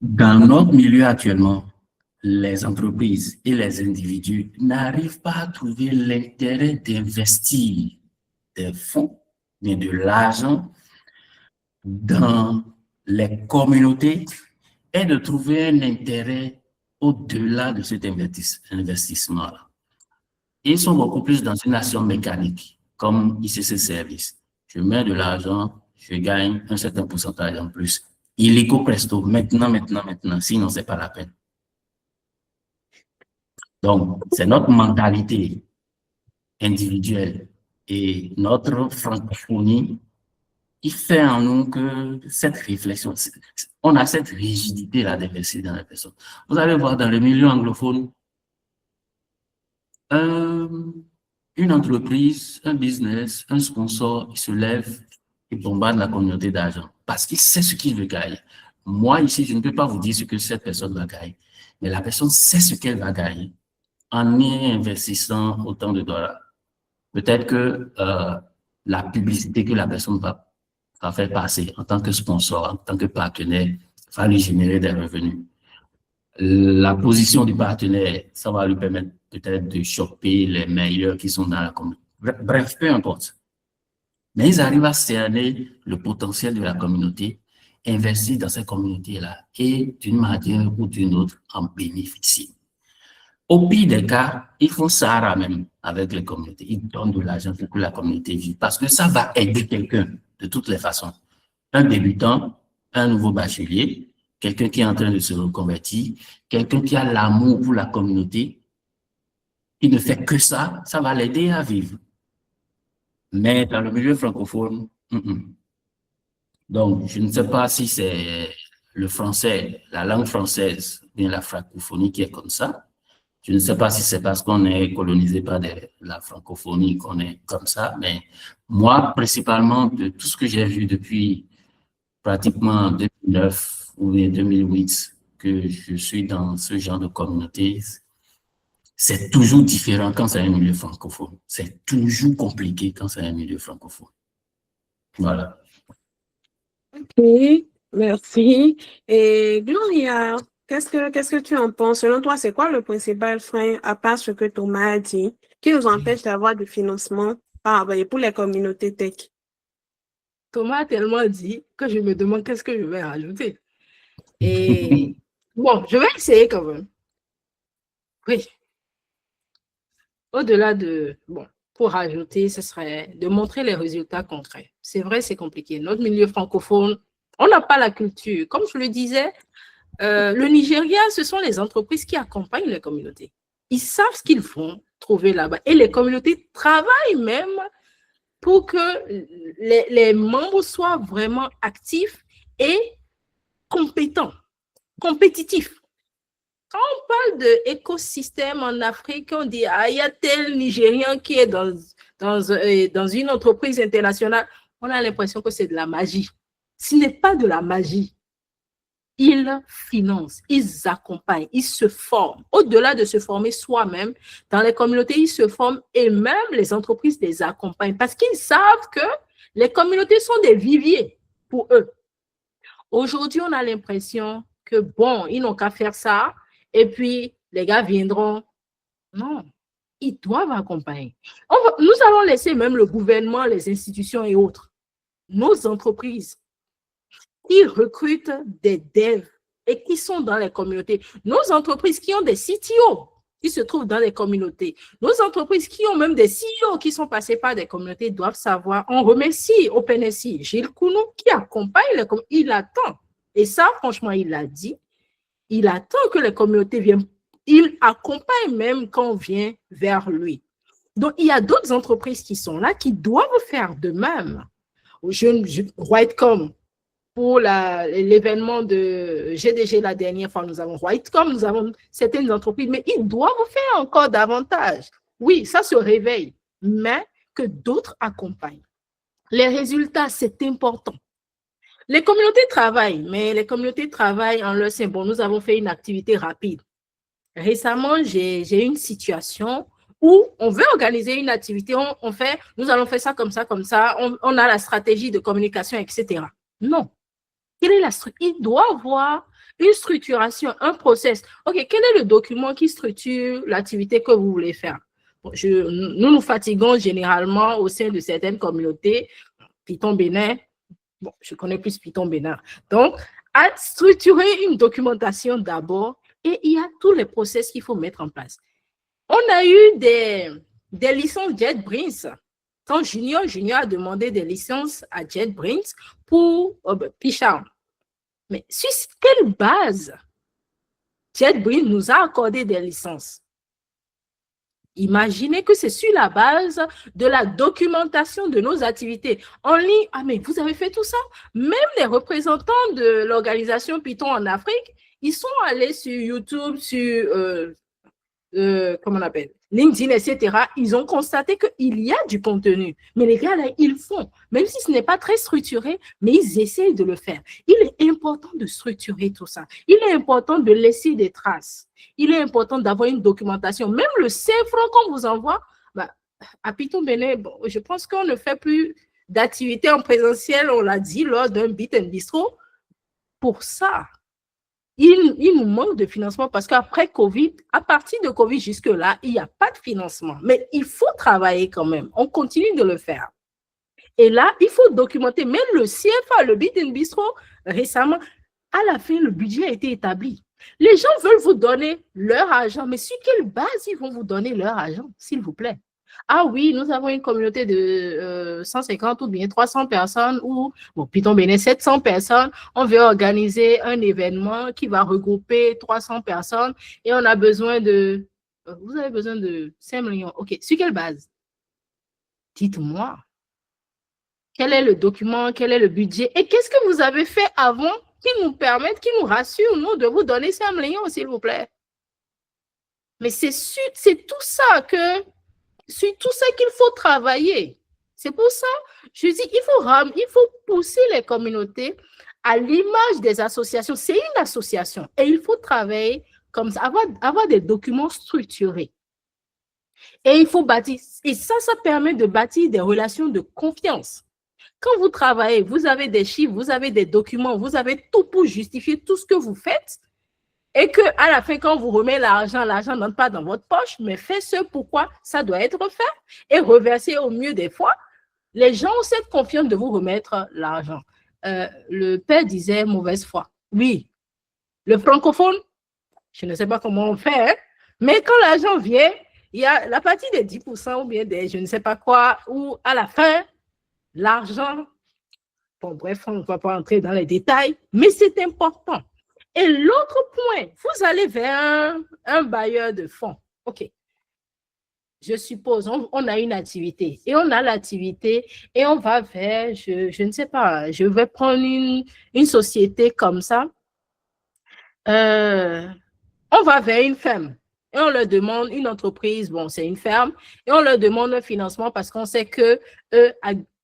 Dans notre milieu actuellement, les entreprises et les individus n'arrivent pas à trouver l'intérêt d'investir des fonds, mais de l'argent dans les communautés et de trouver un intérêt au-delà de cet investissement-là. Ils sont beaucoup plus dans une action mécanique, comme ICC Service. Je mets de l'argent, je gagne un certain pourcentage en plus. Illico presto, maintenant, sinon c'est pas la peine. Donc, c'est notre mentalité individuelle et notre francophonie qui fait en nous que cette réflexion, on a cette rigidité là d'investir dans les personnes. Vous allez voir dans le milieu anglophone, une entreprise, un business, un sponsor, il se lève et bombarde la communauté d'argent parce qu'il sait ce qu'il veut gagner. Moi, ici, je ne peux pas vous dire ce que cette personne va gagner, mais la personne sait ce qu'elle va gagner en y investissant autant de dollars. Peut-être que la publicité que la personne va faire passer en tant que sponsor, en tant que partenaire, va lui générer des revenus. La position du partenaire, ça va lui permettre peut-être de choper les meilleurs qui sont dans la communauté. Bref, peu importe. Mais ils arrivent à cerner le potentiel de la communauté, investir dans cette communauté-là et d'une manière ou d'une autre en bénéficier. Au pire des cas, ils font ça même avec les communautés. Ils donnent de l'argent pour que la communauté vive parce que ça va aider quelqu'un de toutes les façons. Un débutant, un nouveau bachelier, quelqu'un qui est en train de se reconvertir, quelqu'un qui a l'amour pour la communauté, qui ne fait que ça, ça va l'aider à vivre. Mais dans le milieu francophone, Donc, je ne sais pas si c'est le français, la langue française, bien la francophonie qui est comme ça. Je ne sais pas si c'est parce qu'on est colonisé par la francophonie qu'on est comme ça, mais moi, principalement, de tout ce que j'ai vu depuis pratiquement 2009 ou 2008, que je suis dans ce genre de communauté, c'est toujours différent quand c'est un milieu francophone. C'est toujours compliqué quand c'est un milieu francophone. Voilà. Ok, merci. Et Gloria, qu'est-ce que tu en penses? Selon toi, c'est quoi le principal frein, à part ce que Thomas a dit, qui nous empêche d'avoir du financement pour les communautés tech? Thomas a tellement dit que je me demande qu'est-ce que je vais rajouter. Et bon, je vais essayer quand même. Oui. Au-delà de, bon, pour rajouter, ce serait de montrer les résultats concrets. C'est vrai, c'est compliqué. Notre milieu francophone, on n'a pas la culture. Comme je le disais, le Nigeria, ce sont les entreprises qui accompagnent les communautés. Ils savent ce qu'ils font trouver là-bas. Et les communautés travaillent même pour que les membres soient vraiment actifs et compétents, compétitifs. Quand on parle d'écosystème en Afrique, on dit « Ah, il y a tel Nigérien qui est dans une entreprise internationale », on a l'impression que c'est de la magie. Ce n'est pas de la magie. Ils financent, ils accompagnent, ils se forment. Au-delà de se former soi-même, dans les communautés, ils se forment et même les entreprises les accompagnent parce qu'ils savent que les communautés sont des viviers pour eux. Aujourd'hui, on a l'impression que, bon, ils n'ont qu'à faire ça et puis les gars viendront. Non, ils doivent accompagner. Nous allons laisser même le gouvernement, les institutions et autres, nos entreprises, qui recrutent des devs et qui sont dans les communautés. Nos entreprises qui ont des CTO qui se trouvent dans les communautés. Nos entreprises qui ont même des CEO qui sont passés par des communautés doivent savoir. On remercie OpenSI, Gilles Kounou, qui accompagne les communautés. Il attend. Et ça, franchement, il l'a dit. Il attend que les communautés viennent. Il accompagne même quand on vient vers lui. Donc, il y a d'autres entreprises qui sont là qui doivent faire de même. WhiteCom, pour l'événement de GDG la dernière fois, nous avons WhiteCom, nous avons certaines entreprises, mais ils doivent faire encore davantage. Oui, ça se réveille, mais que d'autres accompagnent. Les résultats, c'est important. Les communautés travaillent, mais les communautés travaillent en leur sein. Bon, nous avons fait une activité rapide. Récemment, j'ai une situation où on veut organiser une activité, nous allons faire ça, comme ça, on a la stratégie de communication, etc. Non. Quelle est la structure? Il doit avoir une structuration, un process. OK, quel est le document qui structure l'activité que vous voulez faire? Bon, nous fatiguons généralement au sein de certaines communautés. Python Bénin, bon, je connais plus Python Bénin. Donc, à structurer une documentation d'abord et il y a tous les process qu'il faut mettre en place. On a eu des licences JetBrains. Quand Junior a demandé des licences à JetBrains pour Pichard. Mais sur quelle base JetBrains nous a accordé des licences? Imaginez que c'est sur la base de la documentation de nos activités. En ligne, ah mais vous avez fait tout ça? Même les représentants de l'organisation Python en Afrique, ils sont allés sur YouTube, sur comment on appelle, LinkedIn, etc. Ils ont constaté qu'il y a du contenu. Mais les gars, là, ils font. Même si ce n'est pas très structuré, mais ils essayent de le faire. Il est important de structurer tout ça. Il est important de laisser des traces. Il est important d'avoir une documentation. Même le CFRO qu'on vous envoie, à Python Bénin, bon, je pense qu'on ne fait plus d'activités en présentiel, on l'a dit, lors d'un Bit and Bistro. Pour ça, il nous manque de financement parce qu'après Covid, à partir de Covid jusque-là, il n'y a pas de financement. Mais il faut travailler quand même. On continue de le faire. Et là, il faut documenter. Même le CFA, le Bit and Bistro, récemment, à la fin, le budget a été établi. Les gens veulent vous donner leur argent, mais sur quelle base ils vont vous donner leur argent, s'il vous plaît? Ah oui, nous avons une communauté de 150 ou bien 300 personnes ou, bon, Python Bénin, 700 personnes. On veut organiser un événement qui va regrouper 300 personnes et on a besoin de, vous avez besoin de 5 millions. OK, sur quelle base? Dites-moi. Quel est le document? Quel est le budget? Et qu'est-ce que vous avez fait avant qui nous permettent, qui nous rassurent, nous, de vous donner 5 millions, s'il vous plaît? Mais c'est tout ça sur tout ça qu'il faut travailler. C'est pour ça, je dis, il faut pousser les communautés à l'image des associations. C'est une association et il faut travailler comme ça, avoir des documents structurés. Et il faut bâtir, et ça permet de bâtir des relations de confiance. Quand vous travaillez, vous avez des chiffres, vous avez des documents, vous avez tout pour justifier tout ce que vous faites. Et qu'à la fin, quand vous remet l'argent n'entre pas dans votre poche, mais fait ce pourquoi ça doit être fait et reversé au mieux des fois. Les gens ont cette confiance de vous remettre l'argent. Le père disait mauvaise foi. Oui, le francophone, je ne sais pas comment on fait, hein, mais quand l'argent vient, il y a la partie des 10% ou bien des je ne sais pas quoi, ou à la fin, l'argent, bon bref, on ne va pas entrer dans les détails, mais c'est important. Et l'autre point, vous allez vers un bailleur de fonds. OK. Je suppose, on a une activité et on a l'activité et on va vers, je ne sais pas, je vais prendre une société comme ça. On va vers une ferme et on leur demande, une entreprise, bon, c'est une ferme, et on leur demande un financement parce qu'on sait que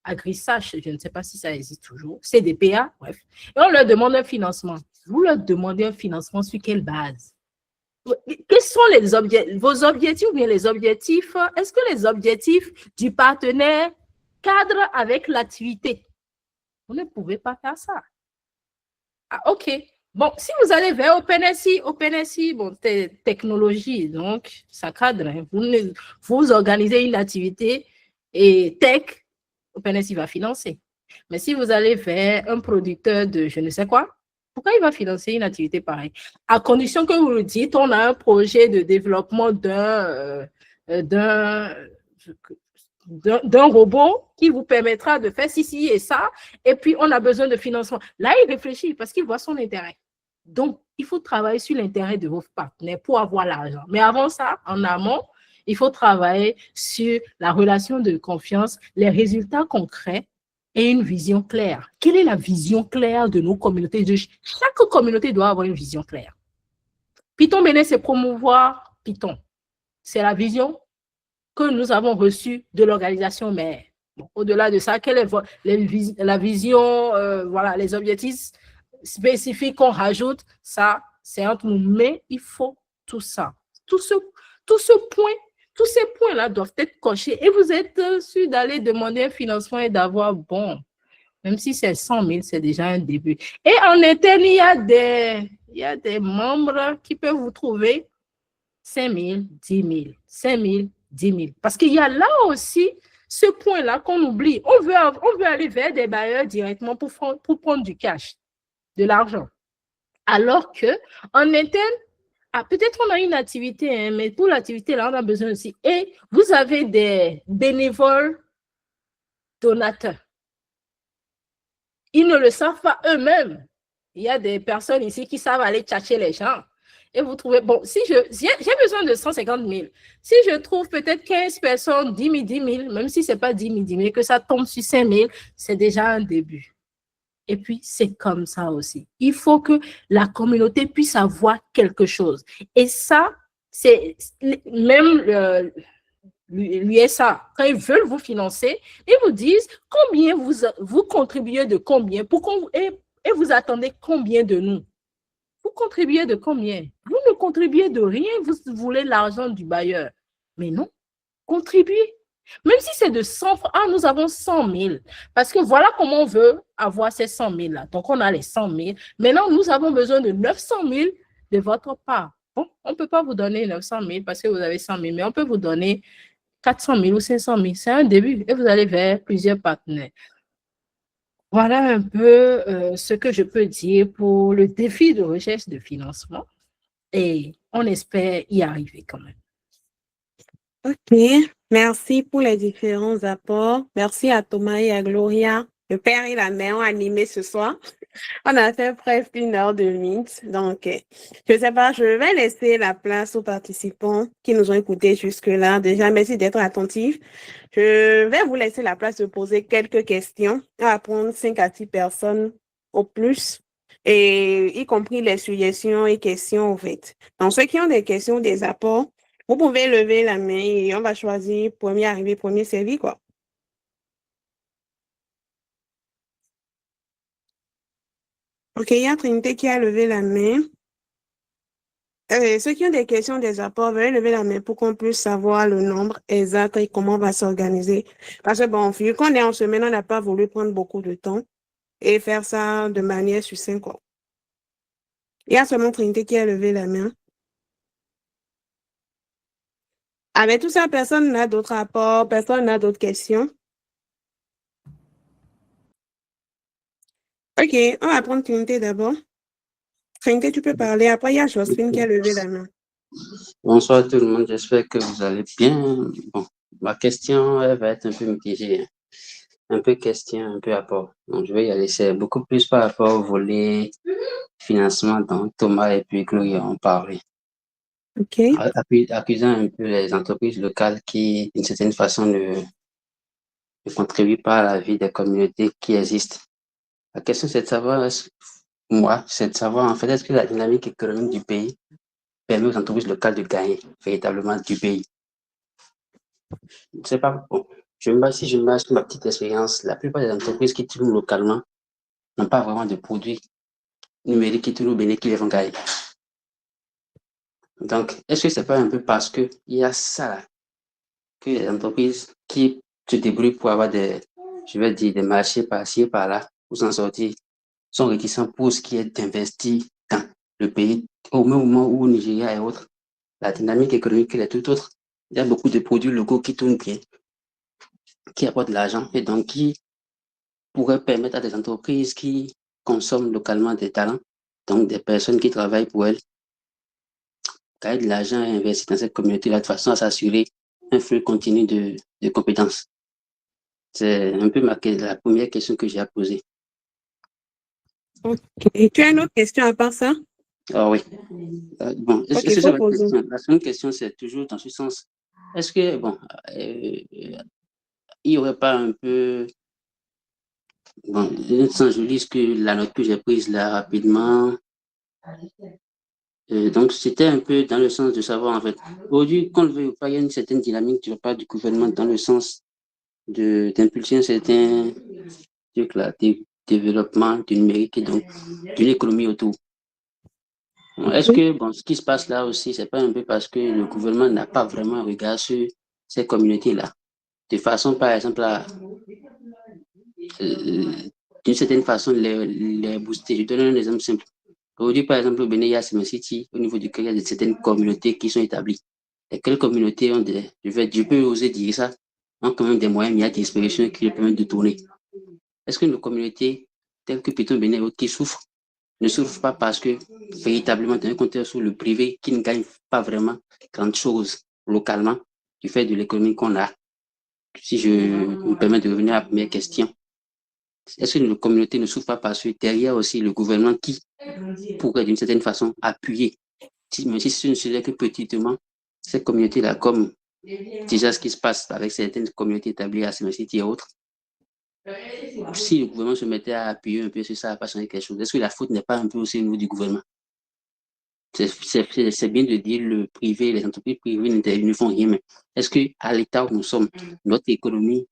AgriSache, je ne sais pas si ça existe toujours, CDPA, bref, et on leur demande un financement. Vous leur demandez un financement sur quelle base? Quels sont vos objectifs ou bien les objectifs? Est-ce que les objectifs du partenaire cadrent avec l'activité? Vous ne pouvez pas faire ça. Ah, OK. Bon, si vous allez vers OpenSI, bon, technologie, donc ça cadre. Hein. Vous organisez une activité et tech, OpenSI va financer. Mais si vous allez vers un producteur de je ne sais quoi, pourquoi il va financer une activité pareille? À condition que vous le dites, on a un projet de développement d'un robot qui vous permettra de faire ci et ça, et puis on a besoin de financement. Là, il réfléchit parce qu'il voit son intérêt. Donc, il faut travailler sur l'intérêt de vos partenaires pour avoir l'argent. Mais avant ça, en amont, il faut travailler sur la relation de confiance, les résultats concrets et une vision claire. Quelle est la vision claire de nos communautés? Chaque communauté doit avoir une vision claire. Python Bénin, c'est promouvoir Python. C'est la vision que nous avons reçue de l'organisation mère. Bon, au-delà de ça, quelle est la vision, voilà, les objectifs spécifiques qu'on rajoute, ça, c'est entre nous. Mais il faut tout ça. Tous ces points-là doivent être cochés et vous êtes sûr d'aller demander un financement et d'avoir, bon, même si c'est 100 000, c'est déjà un début. Et en interne, il y a des membres qui peuvent vous trouver 5 000, 10 000, 5 000, 10 000. Parce qu'il y a là aussi ce point-là qu'on oublie. On veut aller vers des bailleurs directement pour prendre du cash, de l'argent. Alors qu'en interne, peut-être on a une activité, hein, mais pour l'activité, là, on a besoin aussi. Et vous avez des bénévoles donateurs. Ils ne le savent pas eux-mêmes. Il y a des personnes ici qui savent aller tchatcher les gens. Et vous trouvez, bon, si j'ai besoin de 150 000, si je trouve peut-être 15 personnes, 10 000, 10 000, même si ce n'est pas 10 000, 10 000, que ça tombe sur 5 000, c'est déjà un début. Et puis, c'est comme ça aussi. Il faut que la communauté puisse avoir quelque chose. Et ça, c'est même l'USA, quand ils veulent vous financer, ils vous disent combien vous contribuez de combien et vous attendez combien de nous. Vous contribuez de combien? Vous ne contribuez de rien, vous voulez l'argent du bailleur. Mais non, contribuez. Même si c'est de 100 francs, nous avons 100 000. Parce que voilà comment on veut avoir ces 100 000 là. Donc, on a les 100 000. Maintenant, nous avons besoin de 900 000 de votre part. Bon, on ne peut pas vous donner 900 000 parce que vous avez 100 000, mais on peut vous donner 400 000 ou 500 000. C'est un début et vous allez vers plusieurs partenaires. Voilà un peu ce que je peux dire pour le défi de recherche de financement et on espère y arriver quand même. OK, merci pour les différents apports. Merci à Thomas et à Gloria. Le père et la mère ont animé ce soir. On a fait presque 1 heure de meet. Donc, je ne sais pas, je vais laisser la place aux participants qui nous ont écoutés jusque-là. Déjà, merci d'être attentifs. Je vais vous laisser la place de poser quelques questions. On va prendre 5 à 6 personnes au plus, et y compris les suggestions et questions au fait. Donc, ceux qui ont des questions ou des apports, vous pouvez lever la main et on va choisir premier arrivé, premier servi, quoi. OK, il y a Trinité qui a levé la main. Ceux qui ont des questions, des apports, veuillez lever la main pour qu'on puisse savoir le nombre exact et comment on va s'organiser. Parce que bon, vu qu'on est en semaine, on n'a pas voulu prendre beaucoup de temps et faire ça de manière succincte, quoi. Il y a seulement Trinité qui a levé la main. Avec tout ça, personne n'a d'autres apports, personne n'a d'autres questions. OK, on va prendre Trinité d'abord. Trinité, tu peux parler. Après, il y a Jocelyne qui a levé la main. Bonsoir tout le monde, j'espère que vous allez bien. Bon, ma question elle va être un peu mitigée. Un peu question, un peu apport. Donc, je vais y aller. C'est beaucoup plus par rapport au volet financement dont Thomas et puis Chloé ont parlé. OK. Accusant un peu les entreprises locales qui, d'une certaine façon, ne contribuent pas à la vie des communautés qui existent. La question, c'est de savoir, c'est de savoir, en fait, est-ce que la dynamique économique du pays permet aux entreprises locales de gagner véritablement du pays? Je ne sais pas. Bon, si je me base sur ma petite expérience, la plupart des entreprises qui tournent localement n'ont pas vraiment de produits numériques qui tournent au Bénin qui les vont gagner. Donc, est-ce que c'est pas un peu parce qu'il y a ça là, que les entreprises qui se débrouillent pour avoir des marchés par-ci et par-là, pour s'en sortir, sont réticents pour ce qui est d'investir dans le pays au même moment où au Nigeria et autres, la dynamique économique est tout autre. Il y a beaucoup de produits locaux qui tournent bien, qui apportent de l'argent et donc qui pourraient permettre à des entreprises qui consomment localement des talents, donc des personnes qui travaillent pour elles, gagner de l'argent et investir dans cette communauté-là de façon à s'assurer un flux continu de compétences. C'est un peu la première question que j'ai à poser. OK. Et tu as une autre question à part ça? Ah oui. Bon, OK, c'est faut la poser. question. La seconde question, c'est toujours dans ce sens. Est-ce que, bon, il n'y aurait pas un peu Bon, je lis que la note que j'ai prise là rapidement. Donc, c'était un peu dans le sens de savoir, en fait, aujourd'hui, qu'on le veuille ou pas, il y a une certaine dynamique de la part du gouvernement dans le sens d'impulser un certain truc là, développement du numérique et donc d'une économie autour. Bon, est-ce que, bon, ce qui se passe là aussi, c'est pas un peu parce que le gouvernement n'a pas vraiment un regard sur ces communautés-là, de façon, par exemple, à d'une certaine façon, les booster. Je donne un exemple simple. Aujourd'hui, par exemple, au Bénin, il y a City, au niveau duquel il y a certaines communautés qui sont établies. Et quelles communautés ont des, je peux oser dire ça, ont quand même des moyens, mais il y a des expériences qui leur permettent de tourner. Est-ce que nos communautés, telles que Piton Bénin, qui souffrent, ne souffrent pas parce que, véritablement, dans un contexte où le privé, qui ne gagne pas vraiment grand-chose localement, du fait de l'économie qu'on a? Si je me permets de revenir à la première question, est-ce que nos communautés ne souffrent pas parce que derrière aussi le gouvernement qui pourrait d'une certaine façon appuyer, même si ce ne serait que petitement, cette communauté-là, comme déjà ce qui se passe avec certaines communautés établies à City et autres, si le gouvernement se mettait à appuyer un peu sur ça, va pas changer quelque chose. Est-ce que la faute n'est pas un peu aussi au niveau du gouvernement? C'est bien de dire le privé, les entreprises privées ne font rien, mais est-ce qu'à l'état où nous sommes, notre économie,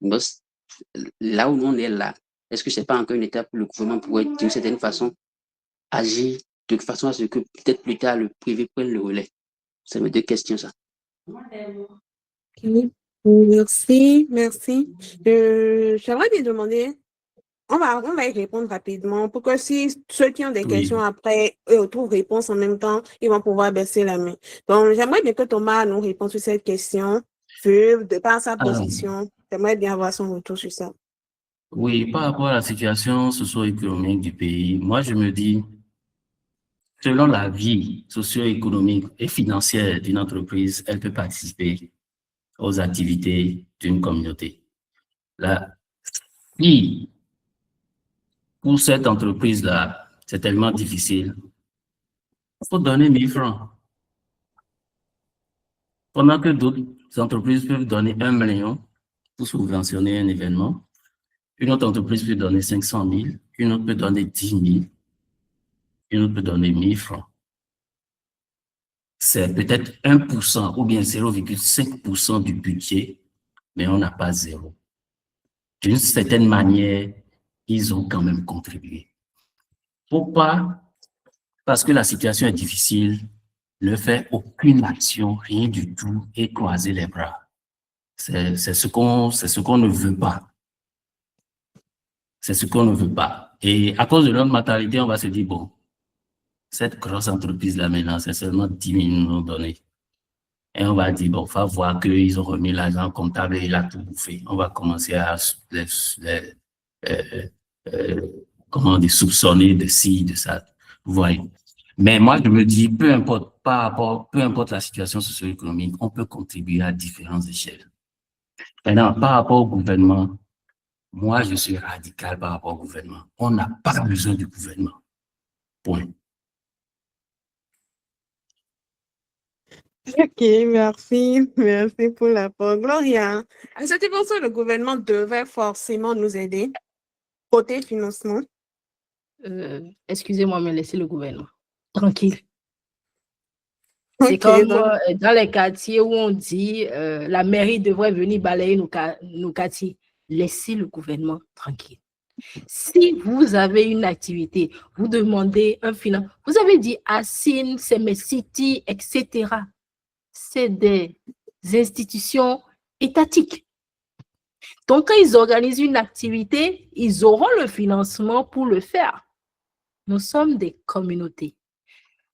là où on est là, est-ce que ce n'est pas encore une étape où le gouvernement pourrait d'une certaine façon agir de façon à ce que peut-être plus tard le privé prenne le relais? C'est mes deux questions, ça. Okay. Merci. J'aimerais bien demander, on va y répondre rapidement pour que si ceux qui ont des questions après trouvent réponse en même temps, ils vont pouvoir baisser la main. Donc, j'aimerais bien que Thomas nous réponde sur cette question, de par sa position. J'aimerais bien avoir son retour sur ça. Oui, par rapport à la situation socio-économique du pays, moi je me dis, selon la vie socio-économique et financière d'une entreprise, elle peut participer aux activités d'une communauté. Là, si pour cette entreprise-là, c'est tellement difficile, il faut donner 1000 francs. Pendant que d'autres entreprises peuvent donner 1 million pour subventionner un événement, une autre entreprise peut donner 500 000, une autre peut donner 10 000, une autre peut donner 1000 francs. C'est peut-être 1% ou bien 0,5% du budget, mais on n'a pas zéro. D'une certaine manière, ils ont quand même contribué. Faut pas, parce que la situation est difficile, ne faire aucune action, rien du tout, et croiser les bras. C'est ce qu'on ne veut pas. C'est ce qu'on ne veut pas. Et à cause de notre mentalité, on va se dire, bon, cette grosse entreprise-là, maintenant, c'est seulement 10 000 donnés. Et on va dire, bon, on va voir qu'ils ont remis l'argent comptable et il a tout bouffé. On va commencer à soupçonner de ci, de ça. Vous voyez. Mais moi, je me dis, peu importe la situation socio-économique, on peut contribuer à différentes échelles. Maintenant, par rapport au gouvernement, moi, je suis radical par rapport au gouvernement. On n'a pas besoin du gouvernement. Point. Ok, merci pour l'apport. Gloria, est-ce que tu penses que le gouvernement devait forcément nous aider côté financement? Excusez-moi, mais laissez le gouvernement tranquille. Okay, c'est comme dans les quartiers où on dit la mairie devrait venir balayer nos quartiers. Laissez le gouvernement tranquille. Si vous avez une activité, vous demandez un financement, vous avez dit Assine, City, etc. C'est des institutions étatiques. Donc, quand ils organisent une activité, ils auront le financement pour le faire. Nous sommes des communautés.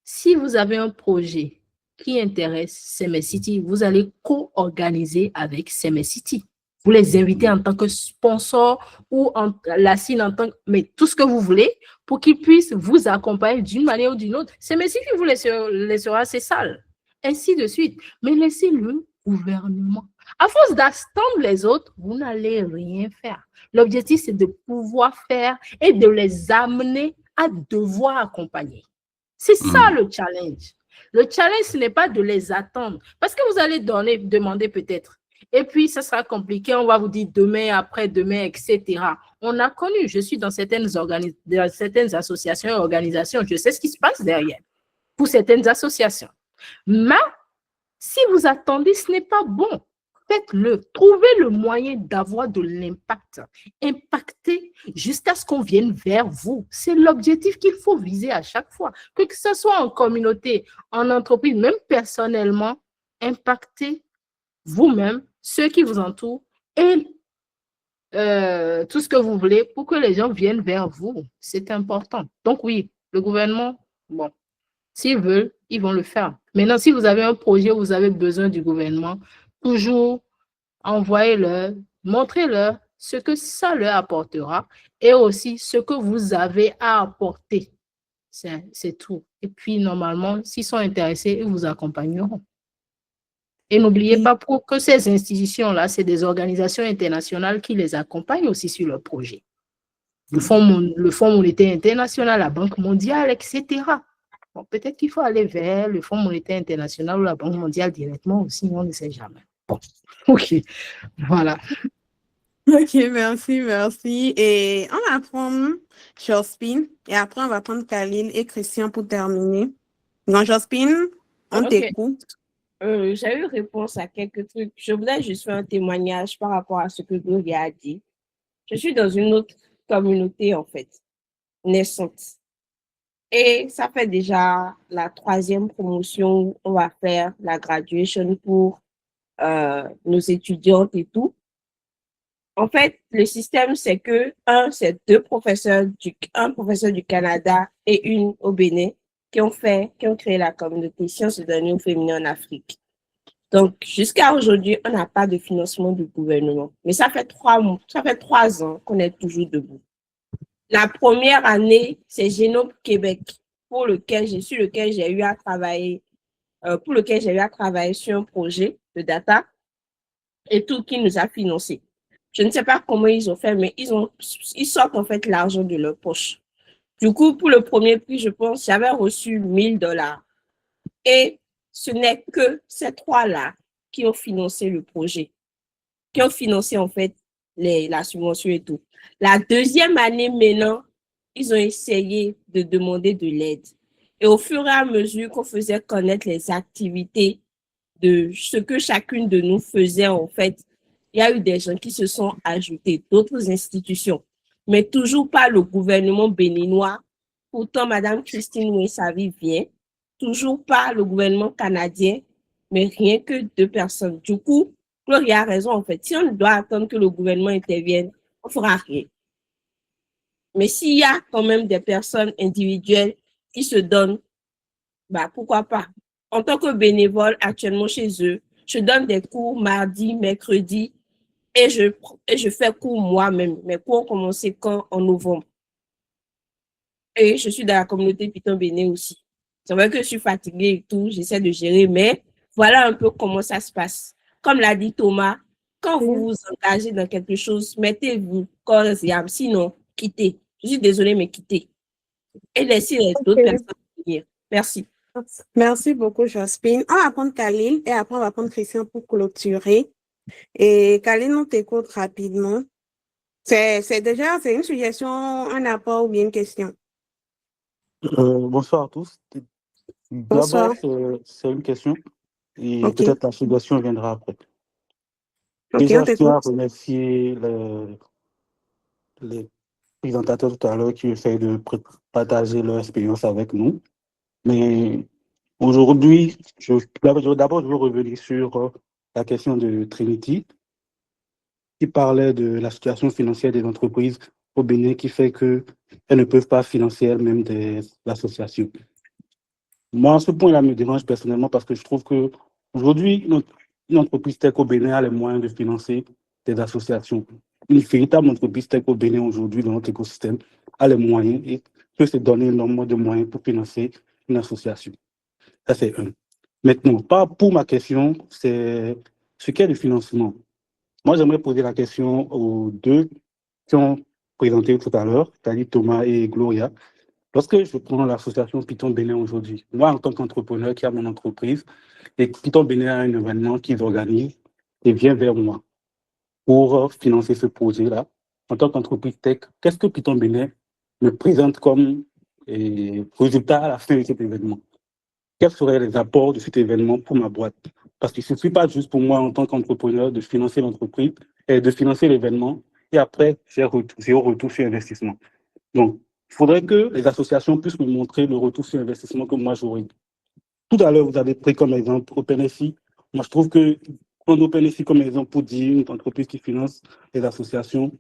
Si vous avez un projet qui intéresse City, vous allez co-organiser avec City. Vous les invitez en tant que sponsor ou la CIN en tant que... Mais tout ce que vous voulez pour qu'ils puissent vous accompagner d'une manière ou d'une autre. City vous laissera assez sales. Ainsi de suite. Mais laissez le gouvernement. À force d'attendre les autres, vous n'allez rien faire. L'objectif, c'est de pouvoir faire et de les amener à devoir accompagner. C'est ça le challenge. Le challenge, ce n'est pas de les attendre. Parce que vous allez demander peut-être, Et puis, ça sera compliqué. On va vous dire demain, après-demain, etc. On a connu, je suis dans certaines associations et organisations, je sais ce qui se passe derrière pour certaines associations. Mais si vous attendez, ce n'est pas bon. Faites-le. Trouvez le moyen d'avoir de l'impact. Impactez jusqu'à ce qu'on vienne vers vous. C'est l'objectif qu'il faut viser à chaque fois. Que ce soit en communauté, en entreprise, même personnellement, impactez vous-même, ceux qui vous entourent et tout ce que vous voulez pour que les gens viennent vers vous. C'est important. Donc oui, le gouvernement, bon, s'ils veulent, ils vont le faire. Maintenant, si vous avez un projet où vous avez besoin du gouvernement, toujours envoyez-leur, montrez-leur ce que ça leur apportera et aussi ce que vous avez à apporter. C'est tout. Et puis, normalement, s'ils sont intéressés, ils vous accompagneront. Et n'oubliez pas que ces institutions-là, c'est des organisations internationales qui les accompagnent aussi sur leur projet. Le Fonds monétaire international, la Banque mondiale, etc. Bon, peut-être qu'il faut aller vers le Fonds monétaire international ou la Banque mondiale directement aussi, on ne sait jamais. Bon, ok, voilà. Ok, merci. Et on va prendre Jospin et après on va prendre Khalil et Christian pour terminer. Donc, Jospin, on t'écoute. J'ai eu réponse à quelques trucs. Je voudrais juste faire un témoignage par rapport à ce que Gloria a dit. Je suis dans une autre communauté, en fait, naissante. Et ça fait déjà la 3e promotion où on va faire la graduation pour nos étudiantes et tout. En fait, le système, c'est que, c'est un professeur du Canada et une au Bénin qui ont créé la communauté Sciences et Données au féminin en Afrique. Donc, jusqu'à aujourd'hui, on n'a pas de financement du gouvernement. Mais ça fait 3 ans qu'on est toujours debout. La première année, c'est Génome Québec, sur lequel j'ai eu à travailler sur un projet de data et tout qui nous a financé. Je ne sais pas comment ils ont fait, mais ils sortent en fait l'argent de leur poche. Du coup, pour le premier prix, je pense, j'avais reçu $1000. Et ce n'est que ces 3-là qui ont financé le projet, qui ont financé en fait la subvention et tout. La deuxième année maintenant, ils ont essayé de demander de l'aide. Et au fur et à mesure qu'on faisait connaître les activités de ce que chacune de nous faisait en fait, il y a eu des gens qui se sont ajoutés, d'autres institutions, mais toujours pas le gouvernement béninois. Pourtant, Madame Christine Ouessavi vient, toujours pas le gouvernement canadien, mais rien que 2 personnes. Du coup, Gloria a raison en fait. Si on doit attendre que le gouvernement intervienne, on fera rien. Mais s'il y a quand même des personnes individuelles qui se donnent, bah pourquoi pas. En tant que bénévole actuellement chez eux, je donne des cours mardi, mercredi et je fais cours moi-même. Mes cours ont commencé quand? En novembre. Et je suis dans la communauté Python Bénin aussi. C'est vrai que je suis fatiguée et tout, j'essaie de gérer, mais voilà un peu comment ça se passe. Comme l'a dit Thomas, quand vous vous engagez dans quelque chose, mettez-vous corps et âme, sinon quittez. Je suis désolée, mais quittez. Et laissez les autres personnes venir. Merci. Merci beaucoup, Jospin. On va prendre Khalil et après on va prendre Christian pour clôturer. Et Khalil, on t'écoute rapidement. C'est une suggestion, un apport ou bien une question? Bonsoir à tous. Bonsoir. D'abord, c'est une question et Ok. peut-être la suggestion viendra après. Ok, Déjà, on je tiens à t'écoute. remercier les présentateurs tout à l'heure qui essayent de partager leur expérience avec nous. Mais aujourd'hui, d'abord, je veux revenir sur la question de Trinity, qui parlait de la situation financière des entreprises au Bénin qui fait qu'elles ne peuvent pas financer elles-mêmes des associations. Moi, ce point-là me dérange personnellement parce que je trouve qu'aujourd'hui, une entreprise tech au Bénin a les moyens de financer des associations. Une véritable entreprise tech au Bénin aujourd'hui dans notre écosystème a les moyens et peut se donner énormément de moyens pour financer une association. Ça, c'est un. Maintenant, pour ma question, c'est ce qu'est le financement. Moi, j'aimerais poser la question aux deux qui ont présenté tout à l'heure, c'est-à-dire Thomas et Gloria. Lorsque je prends l'association Python Bénin aujourd'hui, moi, en tant qu'entrepreneur qui a mon entreprise, et Python Bénin a un événement qu'ils organisent et vient vers moi pour financer ce projet-là. En tant qu'entreprise tech, qu'est-ce que Python Bénin me présente comme résultat à la fin de cet événement? Quels seraient les apports de cet événement pour ma boîte? Parce qu'il ne suffit pas juste pour moi, en tant qu'entrepreneur, de financer l'entreprise et de financer l'événement, et après, j'ai au retour sur investissement. Donc, il faudrait que les associations puissent me montrer le retour sur investissement que moi j'aurai. Tout à l'heure, vous avez pris comme exemple OpenSI. Moi, je trouve que prendre OpenSI comme exemple pour dire une entreprise qui finance les associations,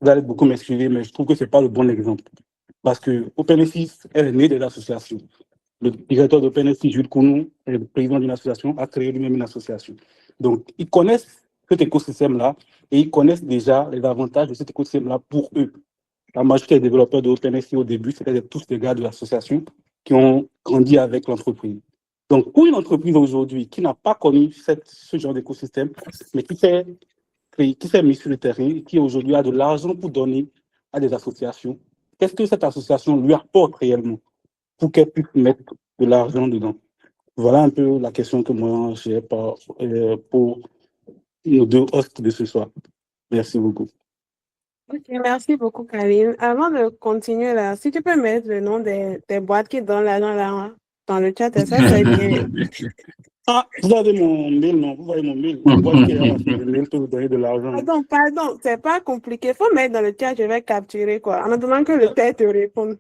vous allez beaucoup m'excuser, mais je trouve que ce n'est pas le bon exemple. Parce que OpenSI, elle est née des associations. Le directeur d'OpenSI, Jules Kounou, le président d'une association, a créé lui-même une association. Donc, ils connaissent cet écosystème-là et ils connaissent déjà les avantages de cet écosystème-là pour eux. La majorité des développeurs de OpenSI au début, c'était tous des gars de l'association qui ont grandi avec l'entreprise. Donc, pour une entreprise aujourd'hui qui n'a pas connu ce genre d'écosystème, mais qui s'est mis sur le terrain et qui aujourd'hui a de l'argent pour donner à des associations, qu'est-ce que cette association lui apporte réellement pour qu'elle puisse mettre de l'argent dedans? Voilà un peu la question que moi j'ai pour nos deux hosts de ce soir. Merci beaucoup. Ok, merci beaucoup, Karim. Avant de continuer là, si tu peux mettre le nom des boîtes qui donnent l'argent là dans le chat, ça serait bien. Ah, vous avez mon mail, non? Vous voyez mon mail. La boîte qui est en le mail peut vous donner de l'argent. Pardon, c'est pas compliqué. Il faut mettre dans le chat, je vais capturer quoi. En attendant que le tête te réponde.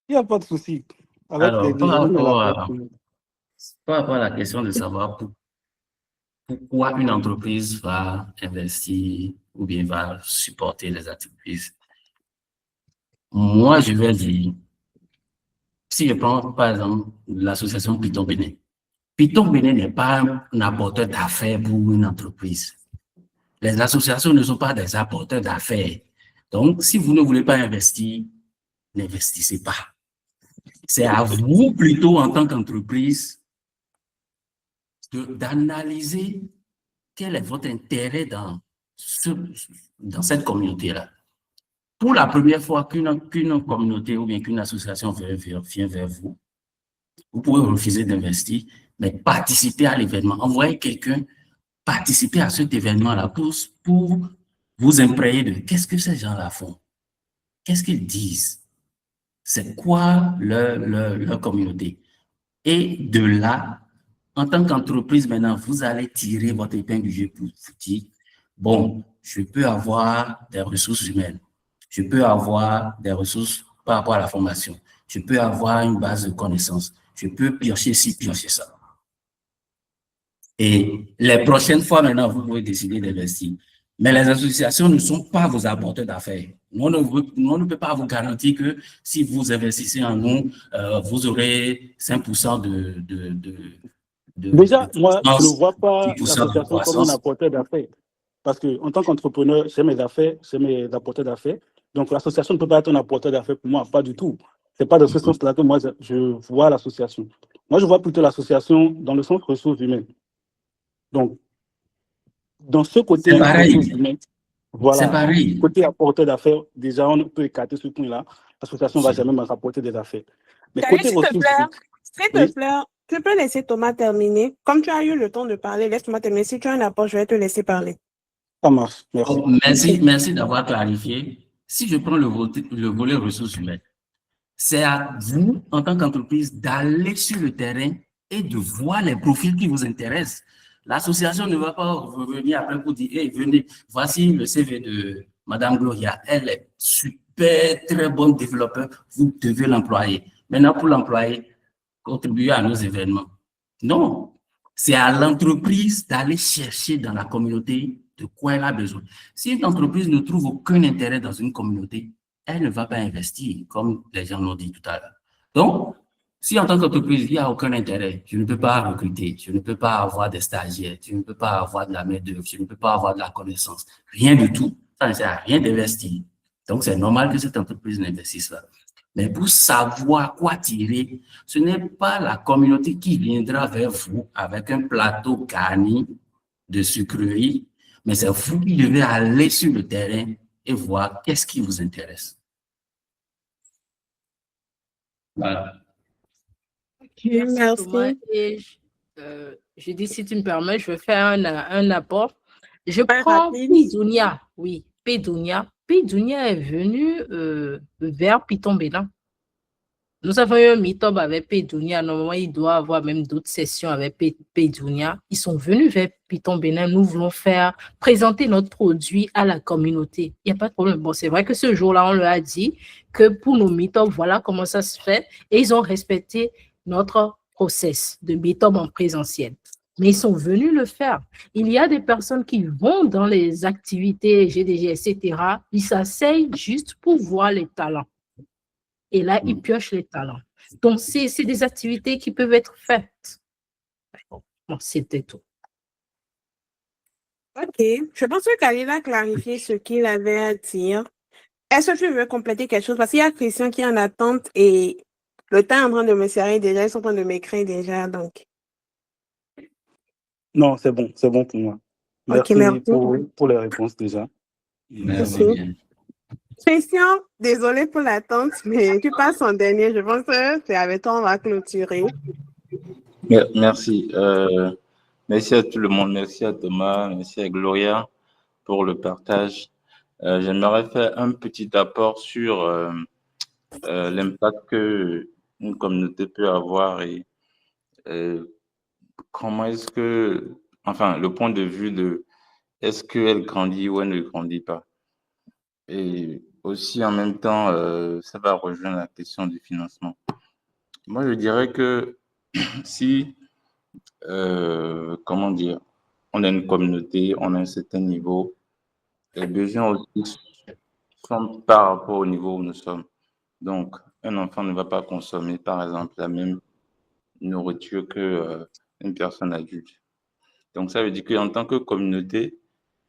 Il n'y a pas de souci. Alors, par rapport à la question de savoir pourquoi une entreprise va investir ou bien va supporter les entreprises, moi, je vais dire, si je prends par exemple l'association Python Bénin, Python Bénin n'est pas un apporteur d'affaires pour une entreprise. Les associations ne sont pas des apporteurs d'affaires. Donc, si vous ne voulez pas investir, n'investissez pas. C'est à vous plutôt en tant qu'entreprise d'analyser quel est votre intérêt dans cette communauté-là. Pour la première fois qu'une communauté ou bien qu'une association vient vers vous, vous pouvez refuser d'investir, mais participer à l'événement. Envoyez quelqu'un participer à cet événement-là pour vous imprégner de qu'est-ce que ces gens-là font, qu'est-ce qu'ils disent, c'est quoi leur communauté. Et de là, en tant qu'entreprise, maintenant, vous allez tirer votre épingle du jeu pour vous dire, bon, je peux avoir des ressources humaines, je peux avoir des ressources par rapport à la formation, je peux avoir une base de connaissances, je peux piocher ci, piocher ça. Et les prochaines fois, maintenant, vous pouvez décider d'investir. Mais les associations ne sont pas vos apporteurs d'affaires. On ne peut pas vous garantir que si vous investissez en nous, vous aurez 5% Déjà, moi, je ne vois pas l'association comme un apporteur d'affaires. Parce qu'en tant qu'entrepreneur, j'ai mes affaires, j'ai mes apporteurs d'affaires. Donc, l'association ne peut pas être un apporteur d'affaires pour moi, pas du tout. Ce n'est pas dans ce sens-là que moi, je vois l'association. Moi, je vois plutôt l'association dans le sens ressources humaines. Donc, dans ce côté ressources humaines, voilà, côté apporteur d'affaires, déjà, on peut écarter ce point-là. L'association ne va jamais me rapporter des affaires. Mais côté ressources humaines, s'il te plaît, tu peux laisser Thomas terminer. Comme tu as eu le temps de parler, laisse-moi terminer. Si tu as un apport, je vais te laisser parler. Ça marche, merci. Merci d'avoir clarifié. Si je prends le volet ressources humaines, c'est à vous, en tant qu'entreprise, d'aller sur le terrain et de voir les profils qui vous intéressent. L'association ne va pas revenir après pour dire, hey, venez, voici le CV de Madame Gloria. Elle est super, très bonne développeur. Vous devez l'employer. Maintenant, pour l'employer, contribuer à nos événements. Non, c'est à l'entreprise d'aller chercher dans la communauté de quoi elle a besoin. Si une entreprise ne trouve aucun intérêt dans une communauté, elle ne va pas investir, comme les gens l'ont dit tout à l'heure. Donc, si en tant qu'entreprise, il n'y a aucun intérêt, je ne peux pas recruter, je ne peux pas avoir des stagiaires, je ne peux pas avoir de la main-d'œuvre, je ne peux pas avoir de la connaissance, rien du tout. Ça ne sert à rien d'investir. Donc, c'est normal que cette entreprise n'investisse pas. Mais pour savoir quoi tirer, ce n'est pas la communauté qui viendra vers vous avec un plateau garni de sucreries, mais c'est vous qui devez aller sur le terrain et voir qu'est-ce qui vous intéresse. Voilà. Merci. Thomas. Et je dis, si tu me permets, je vais faire un apport. Je Très prends rapide. Pidounia. Oui, Pidounia. Pidounia est venu vers Python Bénin. Nous avons eu un meet-up avec Pidounia. Normalement, il doit avoir même d'autres sessions avec Pidounia. Ils sont venus vers Python Bénin. Nous voulons présenter notre produit à la communauté. Il n'y a pas de problème. Bon, c'est vrai que ce jour-là, on leur a dit que pour nos meet-up, voilà comment ça se fait. Et ils ont respecté notre process de meet-up en présentiel. Mais ils sont venus le faire. Il y a des personnes qui vont dans les activités GDG, etc. Ils s'asseyent juste pour voir les talents. Et là, ils piochent les talents. Donc, c'est des activités qui peuvent être faites. Bon, c'était tout. OK. Je pense que Khalil a clarifié ce qu'il avait à dire. Est-ce que tu veux compléter quelque chose? Parce qu'il y a Christian qui est en attente et le temps est en train de me serrer déjà. Ils sont en train de m'écrire déjà. Donc, Non, c'est bon pour moi. OK, Merci merci. pour les réponses déjà. Merci Ok. bien. Christian, désolé pour l'attente, mais tu passes en dernier. Je pense que c'est avec toi on va clôturer. Merci. Merci à tout le monde. Merci à Thomas. Merci à Gloria pour le partage. J'aimerais faire un petit apport sur l'impact que une communauté peut avoir et comment est-ce que, enfin, le point de vue de est-ce qu'elle grandit ou elle ne grandit pas. Et aussi, en même temps, ça va rejoindre la question du financement. Moi, je dirais que si, comment dire, on a une communauté, on a un certain niveau, les besoins aussi sont par rapport au niveau où nous sommes. Donc, un enfant ne va pas consommer, par exemple, la même nourriture que une personne adulte. Donc, ça veut dire qu'en tant que communauté,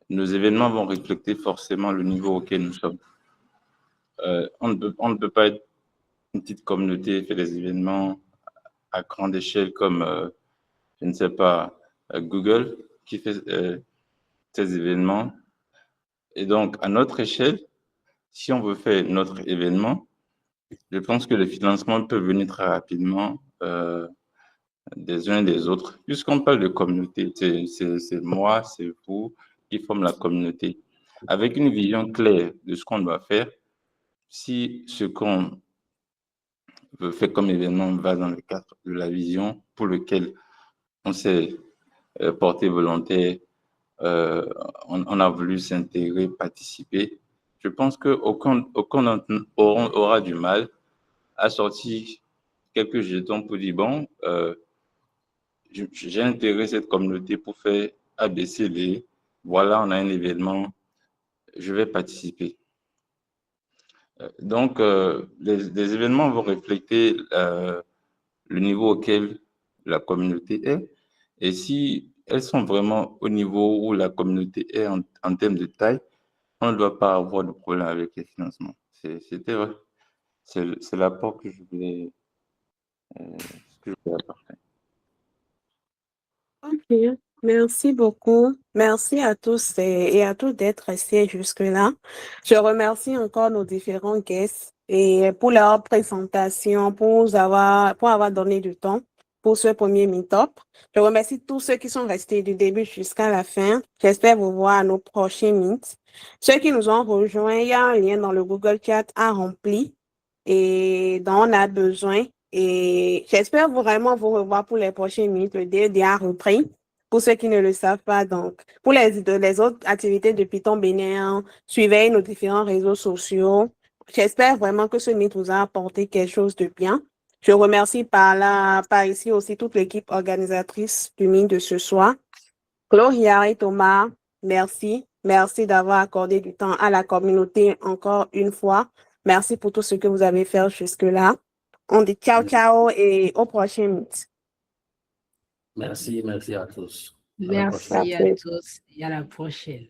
nos événements vont refléter forcément le niveau auquel nous sommes. On ne peut pas être une petite communauté, faire des événements à grande échelle comme, je ne sais pas, Google qui fait ces événements. Et donc, à notre échelle, si on veut faire notre événement, je pense que le financement peut venir très rapidement des uns et des autres. Puisqu'on parle de communauté, c'est moi, c'est vous qui forment la communauté. Avec une vision claire de ce qu'on doit faire, si ce qu'on veut faire comme événement va dans le cadre de la vision pour lequel on s'est porté volontaire, on a voulu s'intégrer, participer, je pense qu'aucun aura du mal à sortir quelques jetons pour dire, bon, j'ai intégré cette communauté pour faire ABCD, voilà, on a un événement, je vais participer. Donc, les événements vont refléter le niveau auquel la communauté est. Et si elles sont vraiment au niveau où la communauté est en termes de taille, on ne doit pas avoir de problème avec les financements. C'était vrai. C'est l'apport que je voulais apporter. OK. Merci beaucoup. Merci à tous et à toutes d'être restés jusque-là. Je remercie encore nos différents guests et pour leur présentation, pour avoir donné du temps pour ce premier meet-up. Je remercie tous ceux qui sont restés du début jusqu'à la fin. J'espère vous voir à nos prochains meets. Ceux qui nous ont rejoints, il y a un lien dans le Google Chat à remplir et dont on a besoin. Et j'espère vraiment vous revoir pour les prochains meets. Le DED a repris. Pour ceux qui ne le savent pas, donc, pour les autres activités de Python Bénin, suivez nos différents réseaux sociaux. J'espère vraiment que ce meet vous a apporté quelque chose de bien. Je remercie par ici aussi toute l'équipe organisatrice du meet de ce soir. Gloria et Thomas, merci. Merci d'avoir accordé du temps à la communauté encore une fois. Merci pour tout ce que vous avez fait jusque-là. On dit ciao, ciao et au prochain meet. Merci à tous. À la Merci prochaine. à tous et à la prochaine.